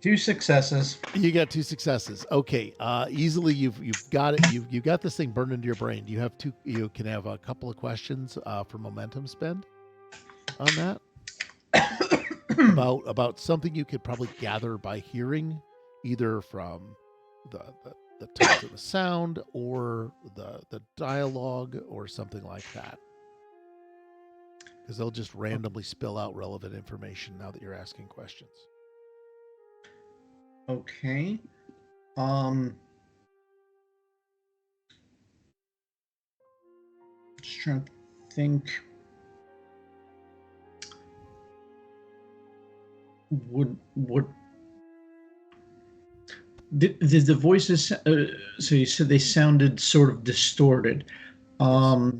2 successes.
You got 2 successes. Okay. Easily you've got it. You've got this thing burned into your brain. You can have a couple of questions for momentum spend on that. about something you could probably gather by hearing, either from the tones of the sound or the dialogue or something like that. Because they'll just randomly spill out relevant information now that you're asking questions.
Okay. Just trying to think. Would did the voices? So you said they sounded sort of distorted. But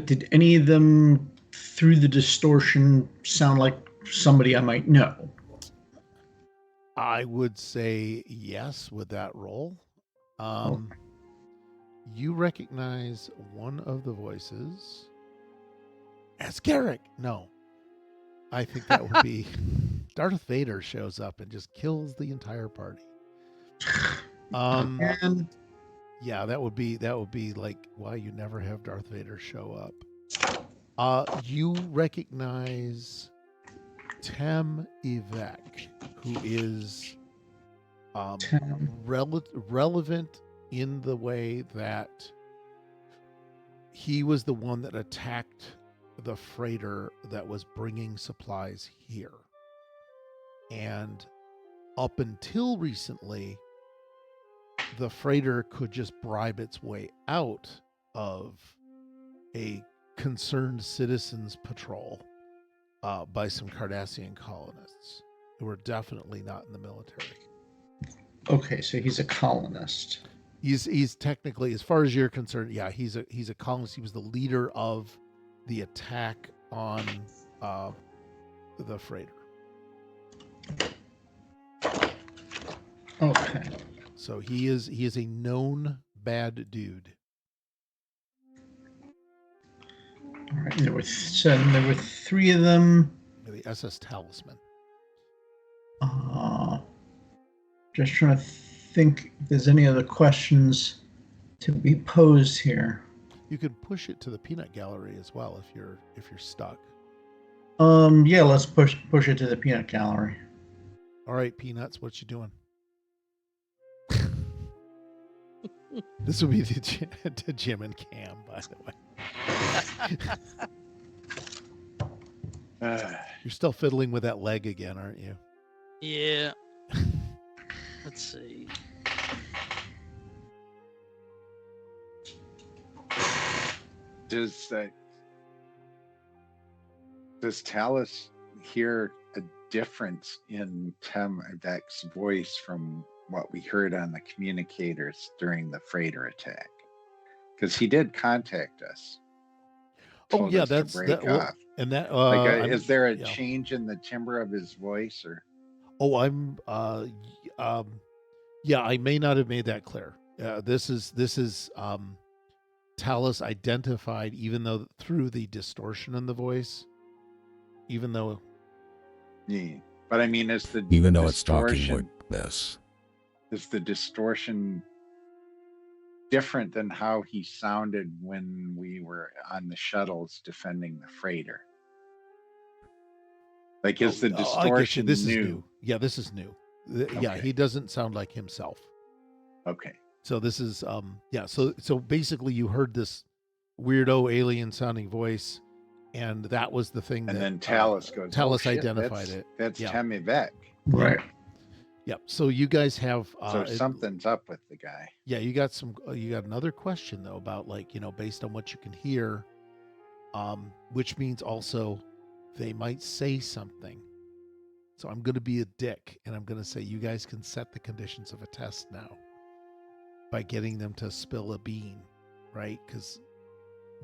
did any of them, through the distortion, sound like somebody I might know?
I would say yes with that roll. You recognize one of the voices as Garrick. No, I think that would be Darth Vader shows up and just kills the entire party. Yeah, that would be like why you never have Darth Vader show up. You recognize Tem Evek, who is relevant in the way that he was the one that attacked the freighter that was bringing supplies here. And up until recently, the freighter could just bribe its way out of a concerned citizens patrol by some Cardassian colonists who were definitely not in the military.
Okay, so he's a colonist.
He's technically, as far as you're concerned, yeah, he's a colonist. He was the leader of the attack on the freighter.
Okay.
So he is a known bad dude.
All right. There were 3 of them.
The SS Talisman.
Just trying to think if there's any other questions to be posed here.
You could push it to the peanut gallery as well if you're stuck.
Yeah, let's push it to the peanut gallery.
All right, Peanuts, what you doing? This will be to Jim and Cam, by the way. You're still fiddling with that leg again, aren't you?
Yeah. Let's see.
Does Tallas hear a difference in Tem Evek's voice from what we heard on the communicators during the freighter attack? Because he did contact us.
Oh yeah,
that's that.
Well, and that
is there a change in the timbre of his voice, or?
Oh, yeah, I may not have made that clear. This is Tallas identified, even though through the distortion in the voice, even though.
Yeah, but I mean, is the
even though it's talking like this,
is the distortion different than how he sounded when we were on the shuttles defending the freighter? Like, is the distortion
this
new?
Is new? Yeah, this is new. Yeah, he doesn't sound like himself.
Okay.
So this is So basically, you heard this weirdo alien sounding voice, And that was the thing
And
that
then Tallas goes,
Tallas
"Oh, shit,
identified it.
That's
Yeah.
Temivek."
Right.
Yep. So you guys have
So something's up with the guy.
Yeah, you got another question though about like, based on what you can hear, which means also they might say something. So I'm going to be a dick and I'm going to say you guys can set the conditions of a test now by getting them to spill a bean, right? Because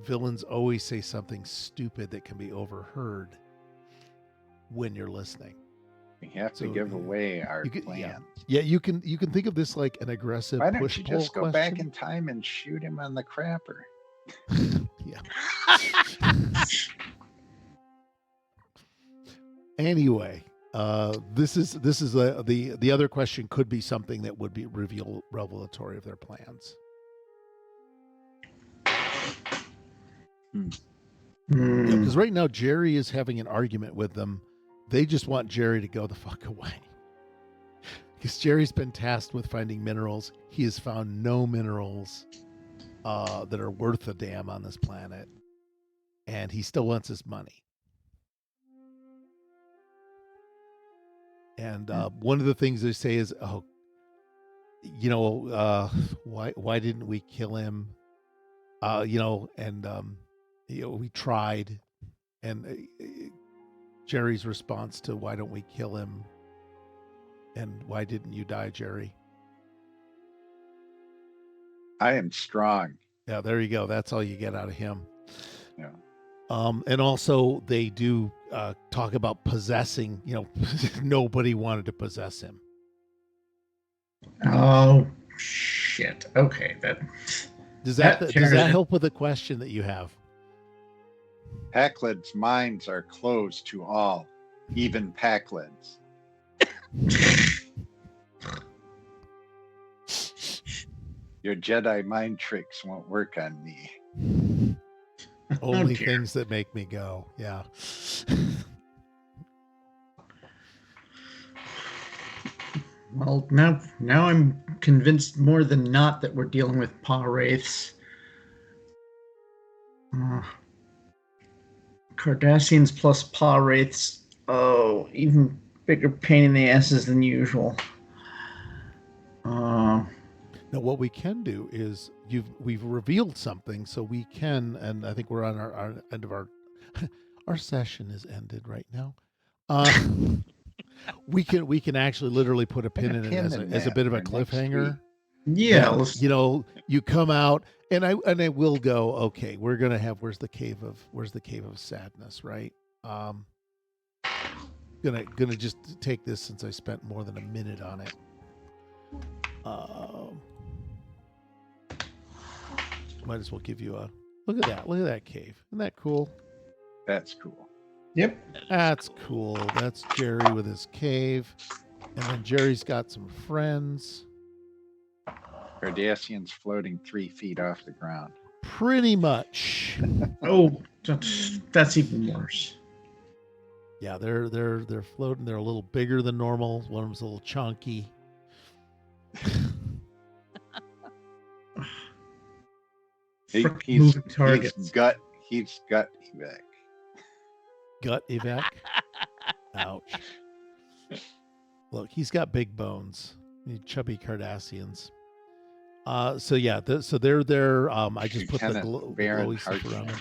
villains always say something stupid that can be overheard when you're listening.
We have to
So
give away our
you could-
plan.
Yeah, you can think of this like an aggressive
Why don't
push
you
pull
just go
question.
back in time and shoot him on the crapper?
Yeah. Anyway, this is the other question could be something that would be revelatory of their plans. Because right now Jer'RRy is having an argument with them. They just want Jer'RRy to go the fuck away. Because Jerry's been tasked with finding minerals. He has found no minerals that are worth a damn on this planet. And he still wants his money. And one of the things they say is, why didn't we kill him? We tried. And Jerry's response to why don't we kill him? And why didn't you die, Jer'RRy?
I am strong.
Yeah, there you go. That's all you get out of him.
Yeah.
And also they do talk about possessing, nobody wanted to possess him.
Oh, shit. Okay.
Does that help with the question that you have?
Pakleds' minds are closed to all, even Pakleds. Your Jedi mind tricks won't work on me.
Only things that make me go. Yeah.
Well, now I'm convinced more than not that we're dealing with paw wraiths. Cardassians plus paw wraiths. Oh, even bigger pain in the asses than usual.
Now, what we can do is we've revealed something, so we can, and I think we're on our end of our session is ended right now. We can actually literally put a pin in it as a bit of a cliffhanger.
Yeah,
you come out, and I will go. Okay, we're gonna have where's the cave of sadness, right? Gonna just take this since I spent more than a minute on it. Might as well give you a look at that. Look at that cave. Isn't that cool?
That's cool.
Yep.
That's cool. That's Jer'RRy with his cave. And then Jerry's got some friends.
Cardassians floating 3 feet off the ground.
Pretty much.
Oh, that's even worse.
Yeah, they're floating. They're a little bigger than normal. One of them's a little chunky.
He's gut evac.
Gut evac? Ouch. Look, he's got big bones. Chubby Cardassians. They're there. I just put the glowy stuff around them.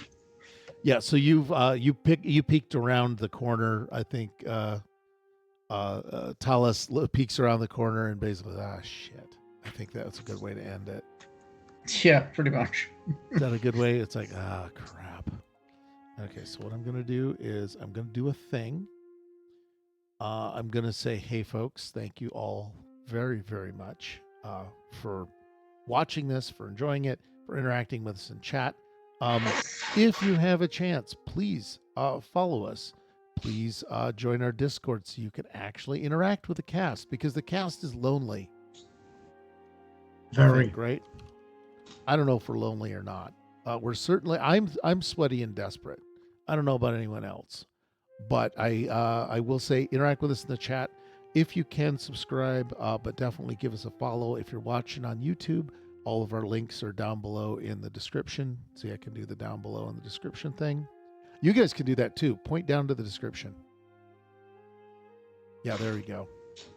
Yeah, so you peeked around the corner. I think Tallas peeks around the corner and basically, shit. I think that's a good way to end it.
Yeah, pretty much.
Is that a good way? It's like, crap. Okay, so what I'm going to do is I'm going to do a thing. I'm going to say, hey, folks, thank you all very, very much for watching this, for enjoying it, for interacting with us in chat. If you have a chance, please follow us. Please join our Discord so you can actually interact with the cast, because the cast is lonely.
Very
great. I don't know if we're lonely or not. We're certainly. I'm sweaty and desperate. I don't know about anyone else, but I will say interact with us in the chat. If you can subscribe, but definitely give us a follow. If you're watching on YouTube, all of our links are down below in the description. See, I can do the down below in the description thing. You guys can do that too. Point down to the description. Yeah, there we go.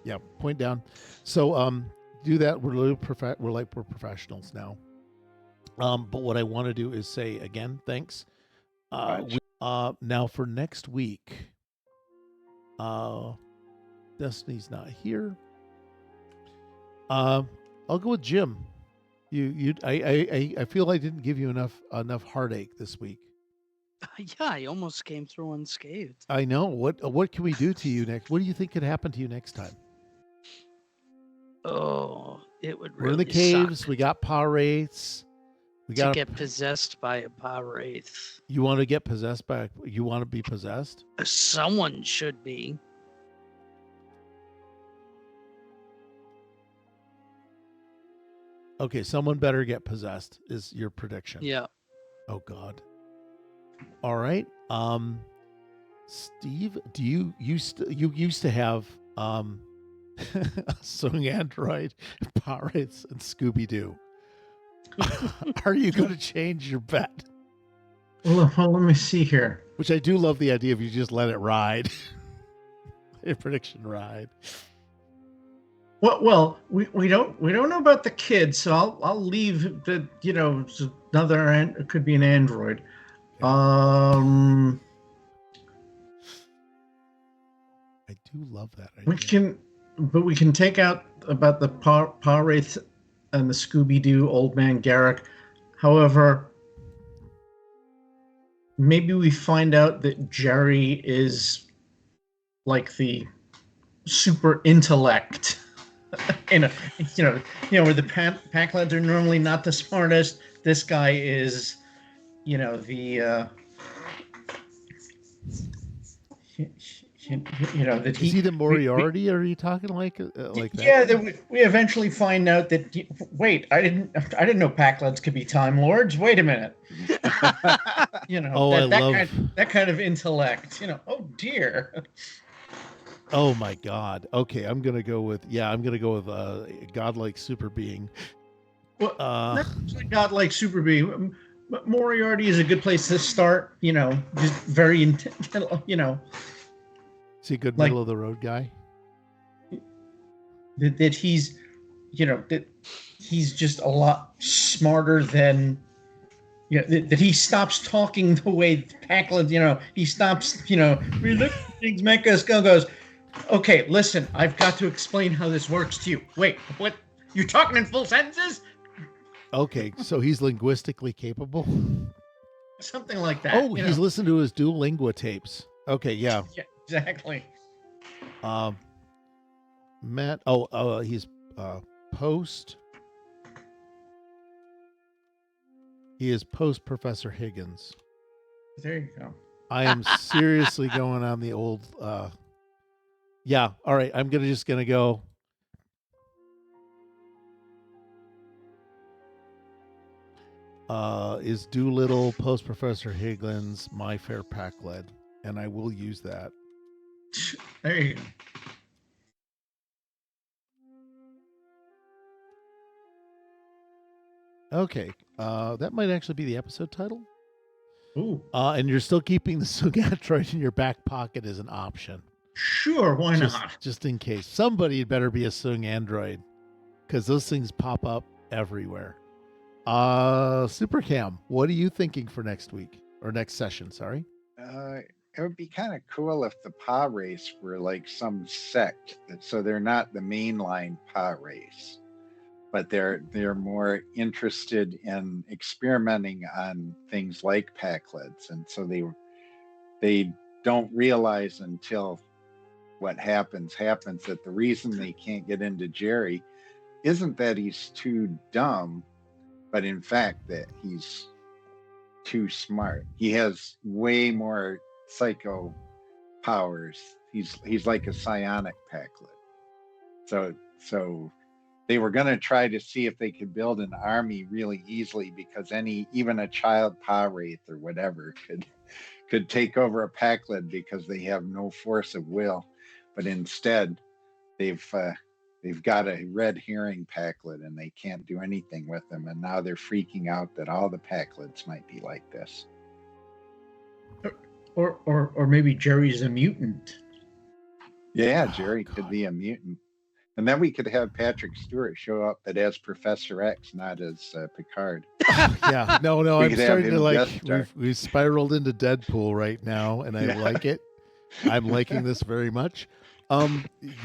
Yeah, point down. So do that. We're professionals now. But what I want to do is say again, thanks. Now for next week, Destiny's not here. I'll go with Jim. I feel I didn't give you enough heartache this week.
Yeah, I almost came through unscathed.
I know. What can we do to you next? What do you think could happen to you next time?
Oh, it would really
We're in the caves.
suck
We got power wraiths. We
to
got
get possessed by a power wraith.
You want to get possessed by? You want to be possessed?
Someone should be.
Okay, someone better get possessed is your prediction.
Yeah.
Oh God. All right. Steve, do you used to have a sung android, pirates, and Scooby Doo? Are you going to change your bet?
Well, let me see here.
Which I do love the idea of you just let it ride. A prediction ride.
Well, we don't know about the kids, so I'll leave the it could be an android.
I do love that idea.
We can take out about the Power Wraith and the Scooby-Doo Old Man Garrick. However, maybe we find out that Jer'RRy is like the super intellect. Where the pack lads are normally not the smartest. This guy is, that
is he the Moriarty? Are you talking like that?
Yeah, we eventually find out that. Wait, I didn't know pack lads could be time lords. Wait a minute. That kind of intellect. Oh dear.
Oh my God. Okay, I'm gonna go with a godlike super being.
Well, not a godlike super being. But Moriarty is a good place to start. Just very Is
he a good middle of the road guy?
That he's, that he's just a lot smarter than. That he stops talking the way Packland. He stops. We look at things make us go. Goes. Okay, listen, I've got to explain how this works to you. Wait, what? You're talking in full sentences?
Okay, so he's linguistically capable?
Something like that.
Oh, he's listened to his Duolingo tapes. Okay, yeah.
Yeah, exactly.
Matt, he's post. He is post Professor Higgins.
There you go.
I am seriously going on the old... Yeah, all right. I'm just gonna go. Is Doolittle post Professor Higgins my fair pack led, and I will use that.
There you
go. Okay, that might actually be the episode title.
Ooh.
And you're still keeping the Sugatroid in your back pocket as an option.
Sure, why not?
Just in case. Somebody had better be a Sung android, because those things pop up everywhere. Supercam, what are you thinking for next week? Or next session, sorry?
It would be kind of cool if the Pa race were like some sect, so they're not the mainline Pa race, but they're more interested in experimenting on things like Pakleds, and so they don't realize until what happens that the reason they can't get into Jer'RRy isn't that he's too dumb, but in fact that he's too smart. He has way more psycho powers. He's like a psionic Pakled. So they were going to try to see if they could build an army really easily, because even a child Pa wraith or whatever could take over a Pakled because they have no force of will. But instead, they've got a red herring Pakled and they can't do anything with them. And now they're freaking out that all the Pakleds might be like this.
Or maybe Jerry's a mutant.
Yeah,
Oh,
Jerry could
God.
be a mutant. And then we could have Patrick Stewart show up, but as Professor X, not as Picard.
Yeah, no,
We
I'm
could have
starting to
him
like,
guest star.
we've spiraled into Deadpool right now, and I
Yeah.
like it. I'm liking this very much.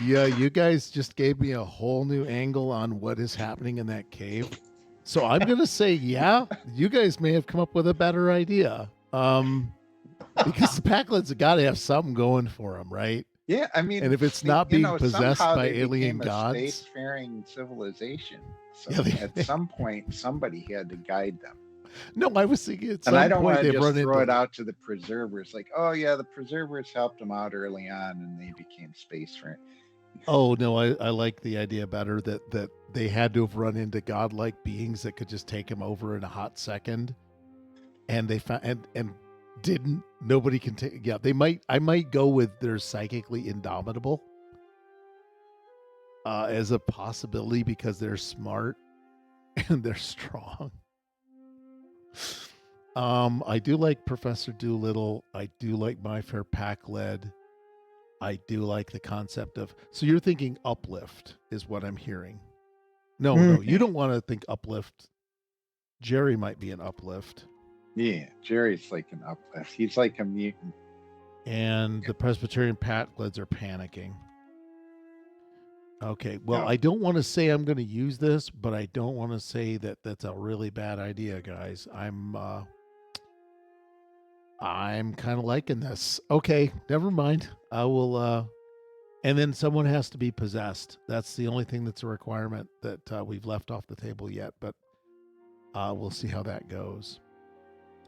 Yeah, you guys just gave me a whole new angle on what is happening in that cave. So I'm gonna say, yeah, you guys may have come up with a better idea. Because the Packlets have got to have something going for them, right?
Yeah, I mean,
And if it's not being possessed
somehow
by
they
alien
became a
gods,
spacefaring civilization. So
Yeah,
at some point, somebody had to guide them.
no, I was thinking at some
And I don't
point
want to
they've
just
run
throw
into.
it out to the preservers, like, oh yeah, the preservers helped them out early on, and they became spacefaring.
Oh no, I like the idea better that they had to have run into godlike beings that could just take him over in a hot second, and they found and didn't. Nobody can take. Yeah, they might. I might go with they're psychically indomitable as a possibility because they're smart and they're strong. I do like Professor Doolittle. I do like My Fair Pack Led. I do like the concept of. So you're thinking uplift is what I'm hearing. No, you don't want to think uplift. Jerry might be an uplift,
Yeah, Jerry's like an uplift. He's like a mutant.
and the Presbyterian Patleds are panicking. Okay, well,
No.
I don't want to say I'm going to use this, but I don't want to say that that's a really bad idea, guys. I'm kind of liking this. Okay, never mind. I will. And then someone has to be possessed. That's the only thing that's a requirement that we've left off the table yet. But we'll see how that goes.